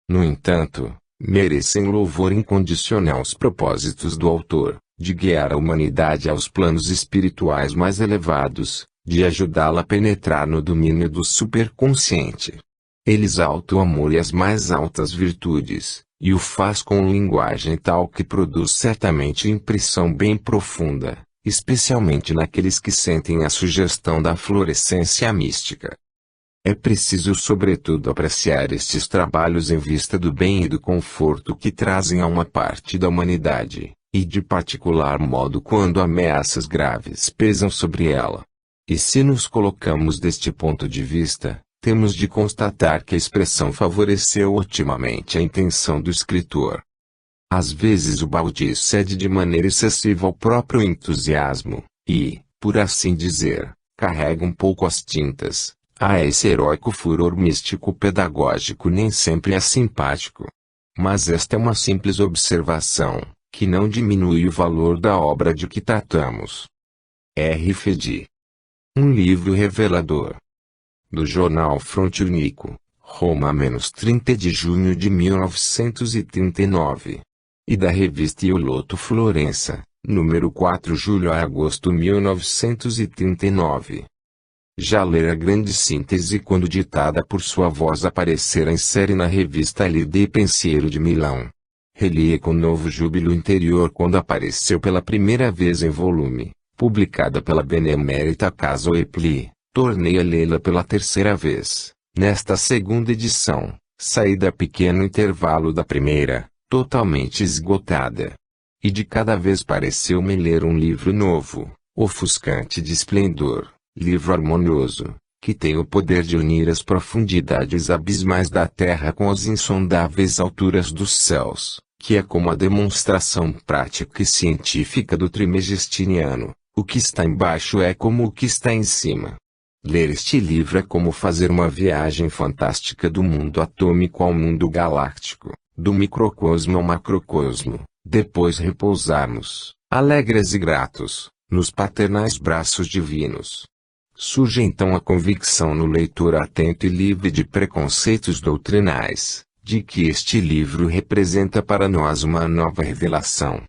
No entanto, merecem louvor incondicional os propósitos do autor, de guiar a humanidade aos planos espirituais mais elevados, de ajudá-la a penetrar no domínio do superconsciente. Ele exalta o amor e as mais altas virtudes, e o faz com linguagem tal que produz certamente impressão bem profunda, especialmente naqueles que sentem a sugestão da florescência mística. É preciso sobretudo apreciar estes trabalhos em vista do bem e do conforto que trazem a uma parte da humanidade, e de particular modo quando ameaças graves pesam sobre ela. E se nos colocamos deste ponto de vista, temos de constatar que a expressão favoreceu otimamente a intenção do escritor. Às vezes Ubaldi cede de maneira excessiva ao próprio entusiasmo, e, por assim dizer, carrega um pouco as tintas. Esse heróico furor místico pedagógico nem sempre é simpático. Mas esta é uma simples observação, que não diminui o valor da obra de que tratamos. R.F.D. Um livro revelador. Do jornal Fronte Unico, Roma, -30 de junho de 1939. E da revista Ioloto Florença, número 4, julho a agosto 1939. Já lera a grande síntese quando ditada por sua voz aparecera em série na revista L.D. Pensiero de Milão. Relia com novo júbilo interior quando apareceu pela primeira vez em volume, publicada pela benemérita Casa Oepli. Tornei a lê-la pela terceira vez, nesta segunda edição, saída a pequeno intervalo da primeira, totalmente esgotada. E de cada vez pareceu-me ler um livro novo, ofuscante de esplendor. Livro harmonioso, que tem o poder de unir as profundidades abismais da terra com as insondáveis alturas dos céus, que é como a demonstração prática e científica do trimegistiniano, o que está embaixo é como o que está em cima. Ler este livro é como fazer uma viagem fantástica do mundo atômico ao mundo galáctico, do microcosmo ao macrocosmo, depois repousarmos, alegres e gratos, nos paternais braços divinos. Surge então a convicção no leitor atento e livre de preconceitos doutrinais, de que este livro representa para nós uma nova revelação.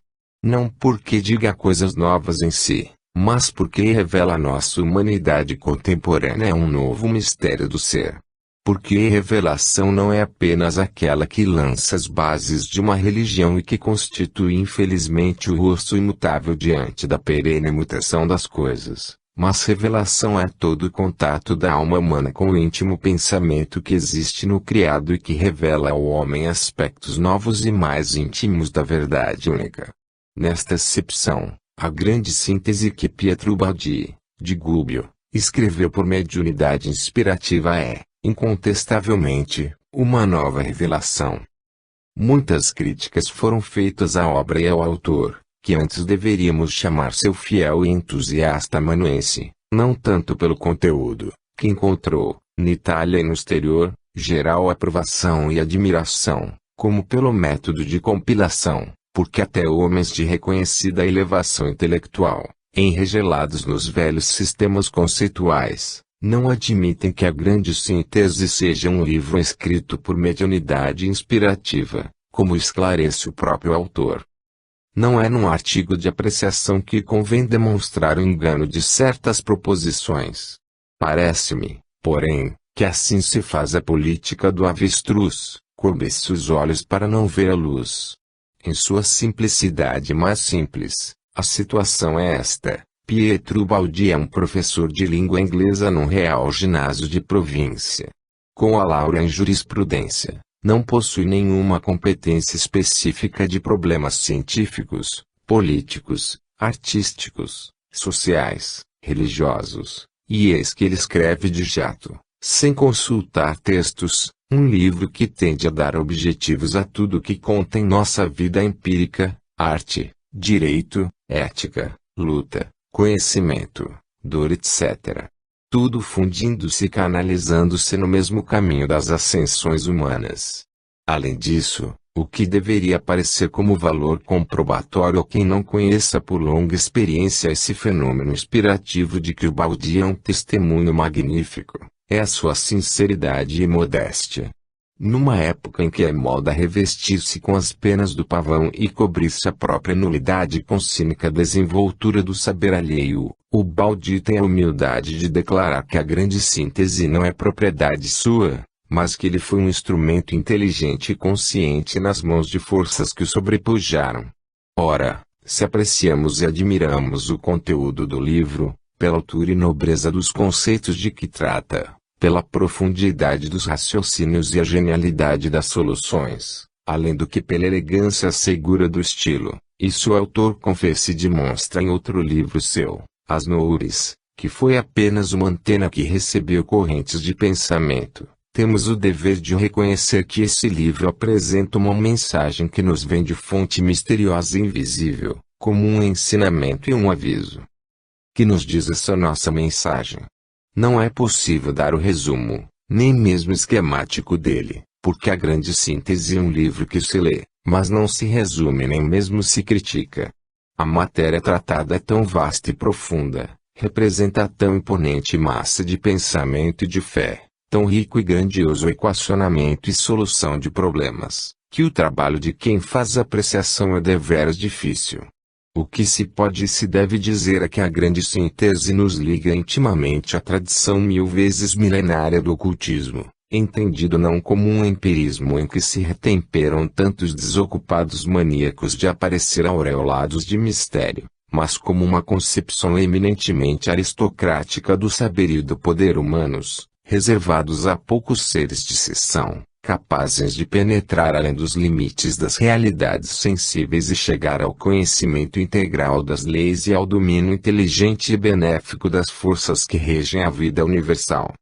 Não porque diga coisas novas em si, mas porque revela a nossa humanidade contemporânea um novo mistério do ser. Porque revelação não é apenas aquela que lança as bases de uma religião e que constitui infelizmente o rosto imutável diante da perene mutação das coisas. Mas revelação é todo o contato da alma humana com o íntimo pensamento que existe no criado e que revela ao homem aspectos novos e mais íntimos da verdade única. Nesta acepção, a grande síntese que Pietro Ubaldi, de Gubbio, escreveu por mediunidade inspirativa é, incontestavelmente, uma nova revelação. Muitas críticas foram feitas à obra e ao autor, que antes deveríamos chamar seu fiel e entusiasta amanuense, não tanto pelo conteúdo, que encontrou, na Itália e no exterior, geral aprovação e admiração, como pelo método de compilação, porque até homens de reconhecida elevação intelectual, enregelados nos velhos sistemas conceituais, não admitem que a grande síntese seja um livro escrito por mediunidade inspirativa, como esclarece o próprio autor. Não é num artigo de apreciação que convém demonstrar o engano de certas proposições. Parece-me, porém, que assim se faz a política do avestruz, cobre-se os olhos para não ver a luz. Em sua simplicidade mais simples, a situação é esta: Pietro Baldi é um professor de língua inglesa num real ginásio de província. Com a laurea em jurisprudência, não possui nenhuma competência específica de problemas científicos, políticos, artísticos, sociais, religiosos, e eis que ele escreve de jato, sem consultar textos, um livro que tende a dar objetivos a tudo que contém nossa vida empírica, arte, direito, ética, luta, conhecimento, dor etc. Tudo fundindo-se e canalizando-se no mesmo caminho das ascensões humanas. Além disso, o que deveria parecer como valor comprobatório a quem não conheça por longa experiência esse fenômeno inspirativo de que o Baldi é um testemunho magnífico, é a sua sinceridade e modéstia. Numa época em que é moda revestir-se com as penas do pavão e cobrir-se a própria nulidade com cínica desenvoltura do saber alheio, o Baldi tem a humildade de declarar que a grande síntese não é propriedade sua, mas que ele foi um instrumento inteligente e consciente nas mãos de forças que o sobrepujaram. Ora, se apreciamos e admiramos o conteúdo do livro, pela altura e nobreza dos conceitos de que trata, pela profundidade dos raciocínios e a genialidade das soluções, além do que pela elegância segura do estilo, isso o autor confessa e demonstra em outro livro seu, As Noures, que foi apenas uma antena que recebeu correntes de pensamento. Temos o dever de reconhecer que esse livro apresenta uma mensagem que nos vem de fonte misteriosa e invisível, como um ensinamento e um aviso. Que nos diz essa nossa mensagem? Não é possível dar o resumo, nem mesmo esquemático dele, porque a grande síntese é um livro que se lê, mas não se resume nem mesmo se critica. A matéria tratada é tão vasta e profunda, representa tão imponente massa de pensamento e de fé, tão rico e grandioso equacionamento e solução de problemas, que o trabalho de quem faz apreciação é deveras difícil. O que se pode e se deve dizer é que a grande síntese nos liga intimamente à tradição mil vezes milenária do ocultismo, entendido não como um empirismo em que se retemperam tantos desocupados maníacos de aparecer aureolados de mistério, mas como uma concepção eminentemente aristocrática do saber e do poder humanos, reservados a poucos seres de exceção, capazes de penetrar além dos limites das realidades sensíveis e chegar ao conhecimento integral das leis e ao domínio inteligente e benéfico das forças que regem a vida universal.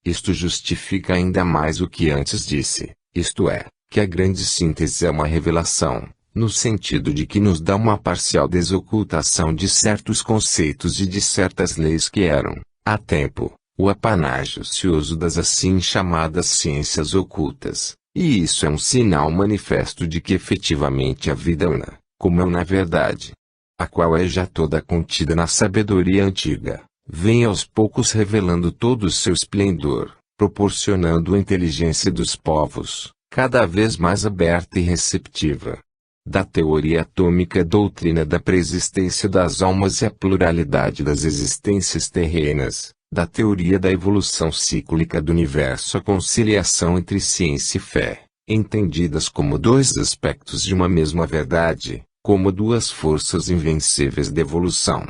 Isto justifica ainda mais o que antes disse, isto é, que a grande síntese é uma revelação, no sentido de que nos dá uma parcial desocultação de certos conceitos e de certas leis que eram, há tempo, o apanágio ocioso das assim chamadas ciências ocultas, e isso é um sinal manifesto de que efetivamente a vida una, como é na verdade, a qual é já toda contida na sabedoria antiga, vem aos poucos revelando todo o seu esplendor, proporcionando a inteligência dos povos, cada vez mais aberta e receptiva. Da teoria atômica doutrina da preexistência das almas e a pluralidade das existências terrenas, da teoria da evolução cíclica do universo a conciliação entre ciência e fé, entendidas como dois aspectos de uma mesma verdade, como duas forças invencíveis de evolução.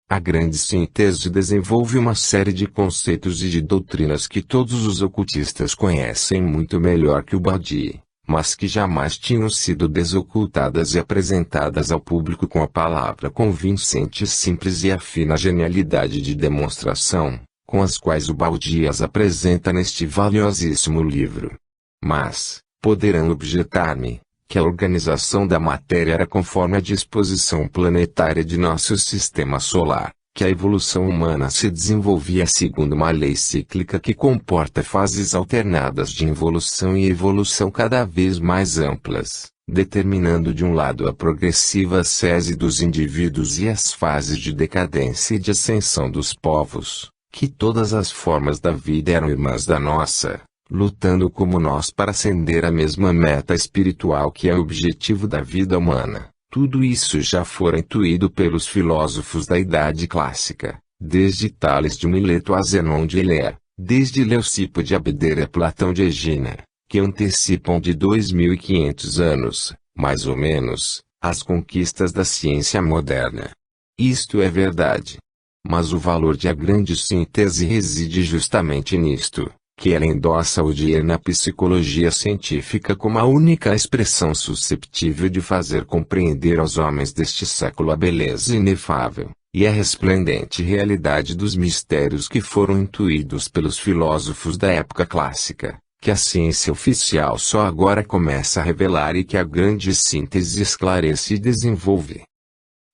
A grande síntese desenvolve uma série de conceitos e de doutrinas que todos os ocultistas conhecem muito melhor que o Baldi, mas que jamais tinham sido desocultadas e apresentadas ao público com a palavra convincente simples e a fina genialidade de demonstração, com as quais o Baldi as apresenta neste valiosíssimo livro. Mas, poderão objetar-me, que a organização da matéria era conforme a disposição planetária de nosso sistema solar, que a evolução humana se desenvolvia segundo uma lei cíclica que comporta fases alternadas de involução e evolução cada vez mais amplas, determinando de um lado a progressiva ascese dos indivíduos e as fases de decadência e de ascensão dos povos, que todas as formas da vida eram irmãs da nossa, lutando como nós para ascender à mesma meta espiritual que é o objetivo da vida humana. Tudo isso já fora intuído pelos filósofos da Idade Clássica, desde Tales de Mileto a Zenon de Elea, desde Leucipo de Abdera a Platão de Egina, que antecipam de 2500 anos, mais ou menos, as conquistas da ciência moderna. Isto é verdade, Mas o valor de A Grande Síntese reside justamente nisto, que ela endossa o dia na psicologia científica como a única expressão susceptível de fazer compreender aos homens deste século a beleza inefável e a resplendente realidade dos mistérios que foram intuídos pelos filósofos da época clássica, que a ciência oficial só agora começa a revelar e que A Grande Síntese esclarece e desenvolve.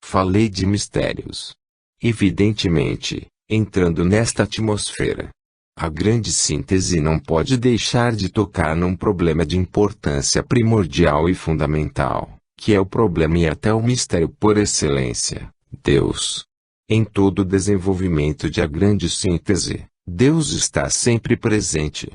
Falei de mistérios. Evidentemente, entrando nesta atmosfera, A Grande Síntese não pode deixar de tocar num problema de importância primordial e fundamental, que é o problema e até o mistério por excelência, Deus. Em todo o desenvolvimento de A Grande Síntese, Deus está sempre presente.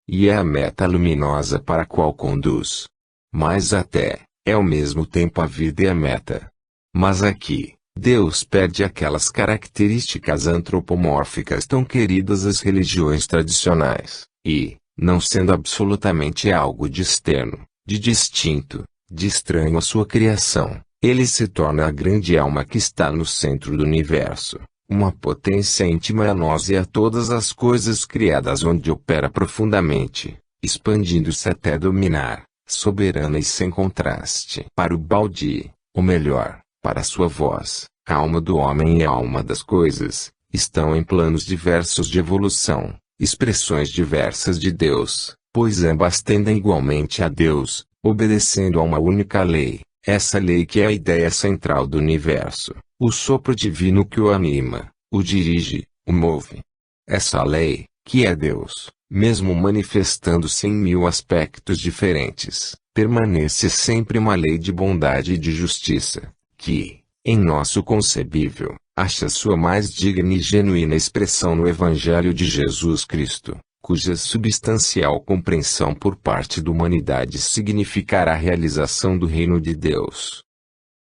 E é a meta luminosa para a qual conduz. Mas até, é ao mesmo tempo a vida e a meta. Mas aqui, Deus perde aquelas características antropomórficas tão queridas às religiões tradicionais, e, não sendo absolutamente algo de externo, de distinto, de estranho à sua criação, ele se torna a grande alma que está no centro do universo, uma potência íntima a nós e a todas as coisas criadas onde opera profundamente, expandindo-se até dominar, soberana e sem contraste. Para o Baldry, ou melhor, para sua voz, a alma do homem e a alma das coisas, estão em planos diversos de evolução, expressões diversas de Deus, pois ambas tendem igualmente a Deus, obedecendo a uma única lei, essa lei que é a ideia central do universo, o sopro divino que o anima, o dirige, o move. Essa lei, que é Deus, mesmo manifestando-se em mil aspectos diferentes, permanece sempre uma lei de bondade e de justiça, que, em nosso concebível, acha sua mais digna e genuína expressão no Evangelho de Jesus Cristo, cuja substancial compreensão por parte da humanidade significará a realização do reino de Deus.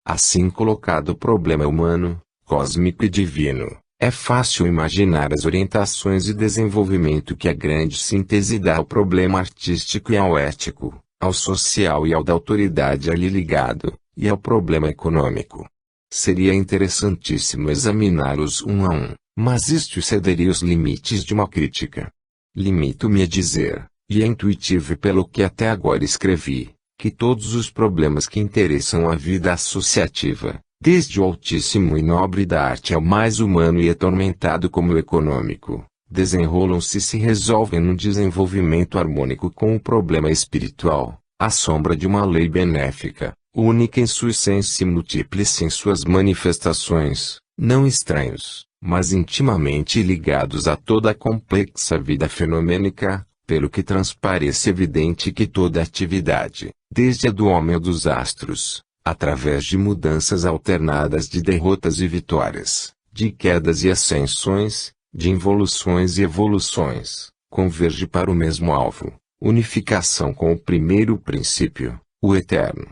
Assim colocado o problema humano, cósmico e divino, é fácil imaginar as orientações e desenvolvimento que A Grande Síntese dá ao problema artístico e ao ético, ao social e ao da autoridade ali ligado, e ao problema econômico. Seria interessantíssimo examiná-los um a um, mas isto excederia os limites de uma crítica. Limito-me a dizer, e é intuitivo pelo que até agora escrevi, que todos os problemas que interessam a vida associativa, desde o altíssimo e nobre da arte ao mais humano e atormentado como o econômico, desenrolam-se e se resolvem num desenvolvimento harmônico com o problema espiritual, à sombra de uma lei benéfica, única em sua essência e múltiples em suas manifestações, não estranhos, mas intimamente ligados a toda a complexa vida fenomênica, pelo que transparece evidente que toda atividade, desde a do homem ou dos astros, através de mudanças alternadas de derrotas e vitórias, de quedas e ascensões, de involuções e evoluções, converge para o mesmo alvo, unificação com o primeiro princípio, o eterno.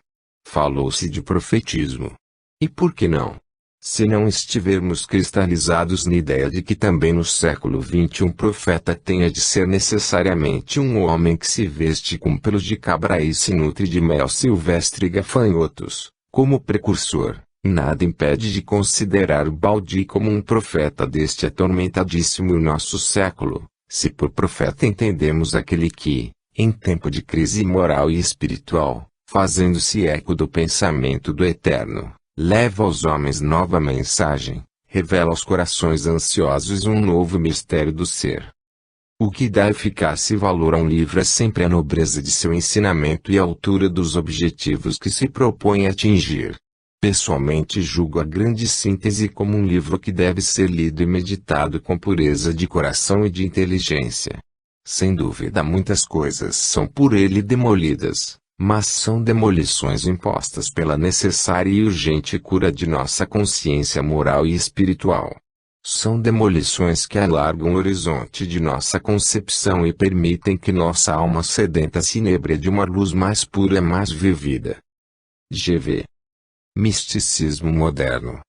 Falou-se de profetismo. E por que não? Se não estivermos cristalizados na ideia de que também no século XX um profeta tenha de ser necessariamente um homem que se veste com pelos de cabra e se nutre de mel silvestre e gafanhotos, como precursor, nada impede de considerar o Baldry como um profeta deste atormentadíssimo nosso século, se por profeta entendemos aquele que, em tempo de crise moral e espiritual, fazendo-se eco do pensamento do Eterno, leva aos homens nova mensagem, revela aos corações ansiosos um novo mistério do ser. O que dá eficácia e valor a um livro é sempre a nobreza de seu ensinamento e a altura dos objetivos que se propõe a atingir. Pessoalmente julgo A Grande Síntese como um livro que deve ser lido e meditado com pureza de coração e de inteligência. Sem dúvida muitas coisas são por ele demolidas, mas são demolições impostas pela necessária e urgente cura de nossa consciência moral e espiritual. São demolições que alargam o horizonte de nossa concepção e permitem que nossa alma sedenta se inebre de uma luz mais pura e mais vivida. G.V. Misticismo Moderno.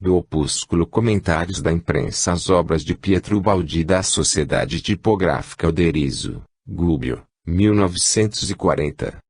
Do opúsculo Comentários da Imprensa às obras de Pietro Baldry da Sociedade Tipográfica Oderizo, Gubbio, 1940.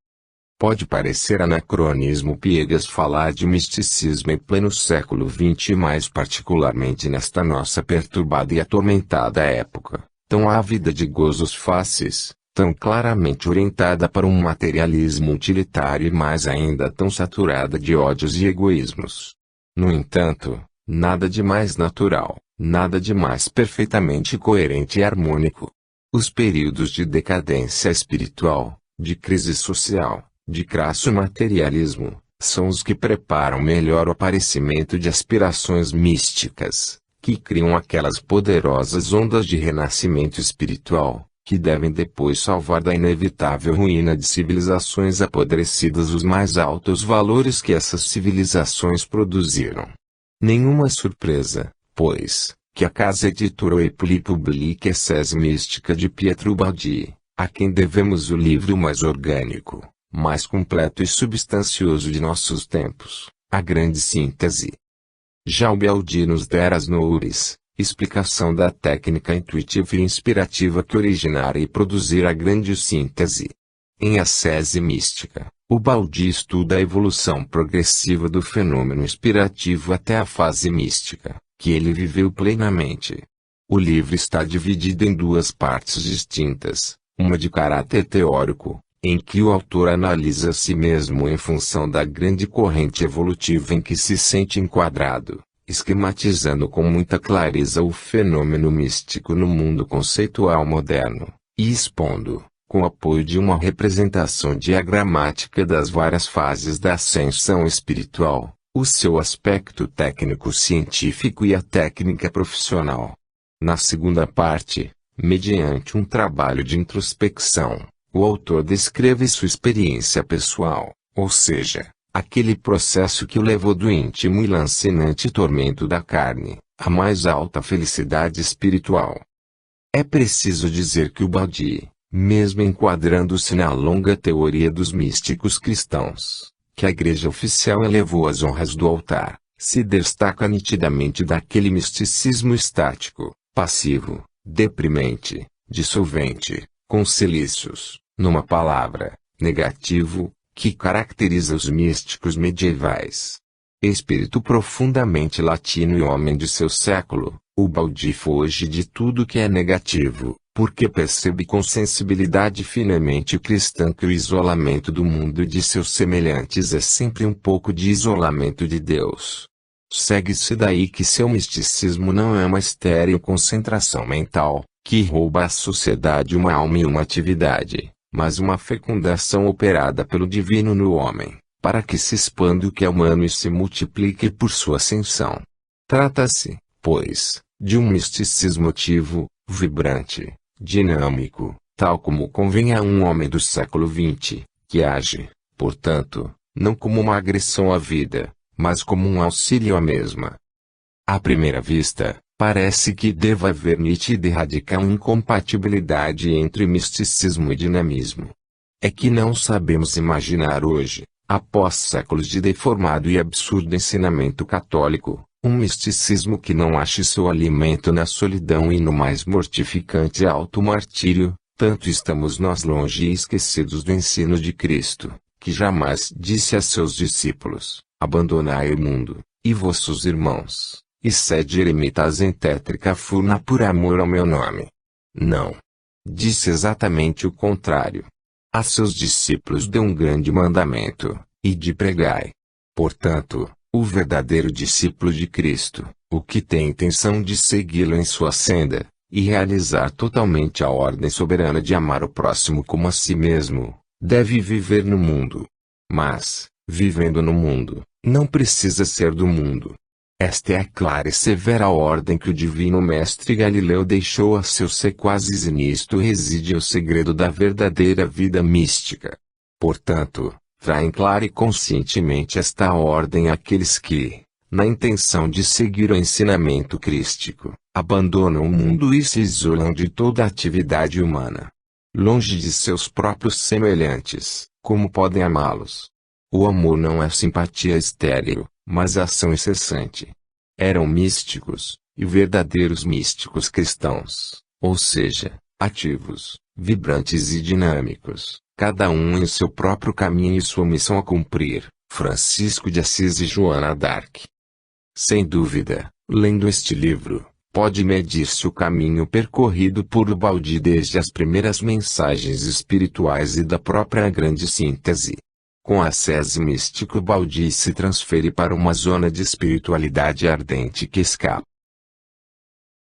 Pode parecer anacronismo piegas falar de misticismo em pleno século XX e mais particularmente nesta nossa perturbada e atormentada época, tão ávida de gozos fáceis, tão claramente orientada para um materialismo utilitário e mais ainda tão saturada de ódios e egoísmos. No entanto, nada de mais natural, nada de mais perfeitamente coerente e harmônico. Os períodos de decadência espiritual, de crise social, de crasso materialismo, são os que preparam melhor o aparecimento de aspirações místicas, que criam aquelas poderosas ondas de renascimento espiritual, que devem depois salvar da inevitável ruína de civilizações apodrecidas os mais altos valores que essas civilizações produziram. Nenhuma surpresa, pois, que a casa editora Oepli publique a Sese Mística de Pietro Baldi, a quem devemos o livro mais orgânico, mais completo e substancioso de nossos tempos, a Grande Síntese. Já o Baldi nos dera as noures, explicação da técnica intuitiva e inspirativa que originara e produzir a Grande Síntese. Em A Sese Mística, o Baldi estuda a evolução progressiva do fenômeno inspirativo até a fase mística, que ele viveu plenamente. O livro está dividido em duas partes distintas, uma de caráter teórico, em que o autor analisa a si mesmo em função da grande corrente evolutiva em que se sente enquadrado, esquematizando com muita clareza o fenômeno místico no mundo conceitual moderno, e expondo, com apoio de uma representação diagramática das várias fases da ascensão espiritual, o seu aspecto técnico-científico e a técnica profissional. Na segunda parte, mediante um trabalho de introspecção, o autor descreve sua experiência pessoal, ou seja, aquele processo que o levou do íntimo e lancinante tormento da carne, à mais alta felicidade espiritual. É preciso dizer que o Baldi, mesmo enquadrando-se na longa teoria dos místicos cristãos, que a Igreja oficial elevou às honras do altar, se destaca nitidamente daquele misticismo estático, passivo, deprimente, dissolvente, com silícios, numa palavra, negativo, que caracteriza os místicos medievais. Espírito profundamente latino e homem de seu século, o Baldi foge de tudo que é negativo, porque percebe com sensibilidade finamente cristã que o isolamento do mundo e de seus semelhantes é sempre um pouco de isolamento de Deus. Segue-se daí que seu misticismo não é uma estéril concentração mental, que rouba à sociedade uma alma e uma atividade, mas uma fecundação operada pelo divino no homem, para que se expanda o que é humano e se multiplique por sua ascensão. Trata-se, pois, de um misticismo ativo, vibrante, dinâmico, tal como convém a um homem do século XX, que age, portanto, não como uma agressão à vida, mas como um auxílio à mesma. À primeira vista, parece que deva haver nítida e radical incompatibilidade entre misticismo e dinamismo. É que não sabemos imaginar hoje, após séculos de deformado e absurdo ensinamento católico, um misticismo que não ache seu alimento na solidão e no mais mortificante auto-martírio, tanto estamos nós longe e esquecidos do ensino de Cristo, que jamais disse a seus discípulos: abandonai o mundo, e vossos irmãos, e sede eremitas em tétrica furna por amor ao meu nome. Não. Disse exatamente o contrário. A seus discípulos deu um grande mandamento: ide pregai. Portanto, o verdadeiro discípulo de Cristo, o que tem intenção de segui-lo em sua senda, e realizar totalmente a ordem soberana de amar o próximo como a si mesmo, deve viver no mundo. Mas, vivendo no mundo, não precisa ser do mundo. Esta é a clara e severa ordem que o divino mestre Galileu deixou a seus sequazes e nisto reside o segredo da verdadeira vida mística. Portanto, traem clara e conscientemente esta ordem àqueles que, na intenção de seguir o ensinamento crístico, abandonam o mundo e se isolam de toda a atividade humana. Longe de seus próprios semelhantes, como podem amá-los? O amor não é simpatia estéril, mas ação incessante. Eram místicos, e verdadeiros místicos cristãos, ou seja, ativos, vibrantes e dinâmicos, cada um em seu próprio caminho e sua missão a cumprir. Francisco de Assis e Joana d'Arc. Sem dúvida, lendo este livro, pode medir-se o caminho percorrido por Ubaldi desde as primeiras mensagens espirituais e da própria grande síntese. Com a ascese mística, Ubaldi se transfere para uma zona de espiritualidade ardente que escapa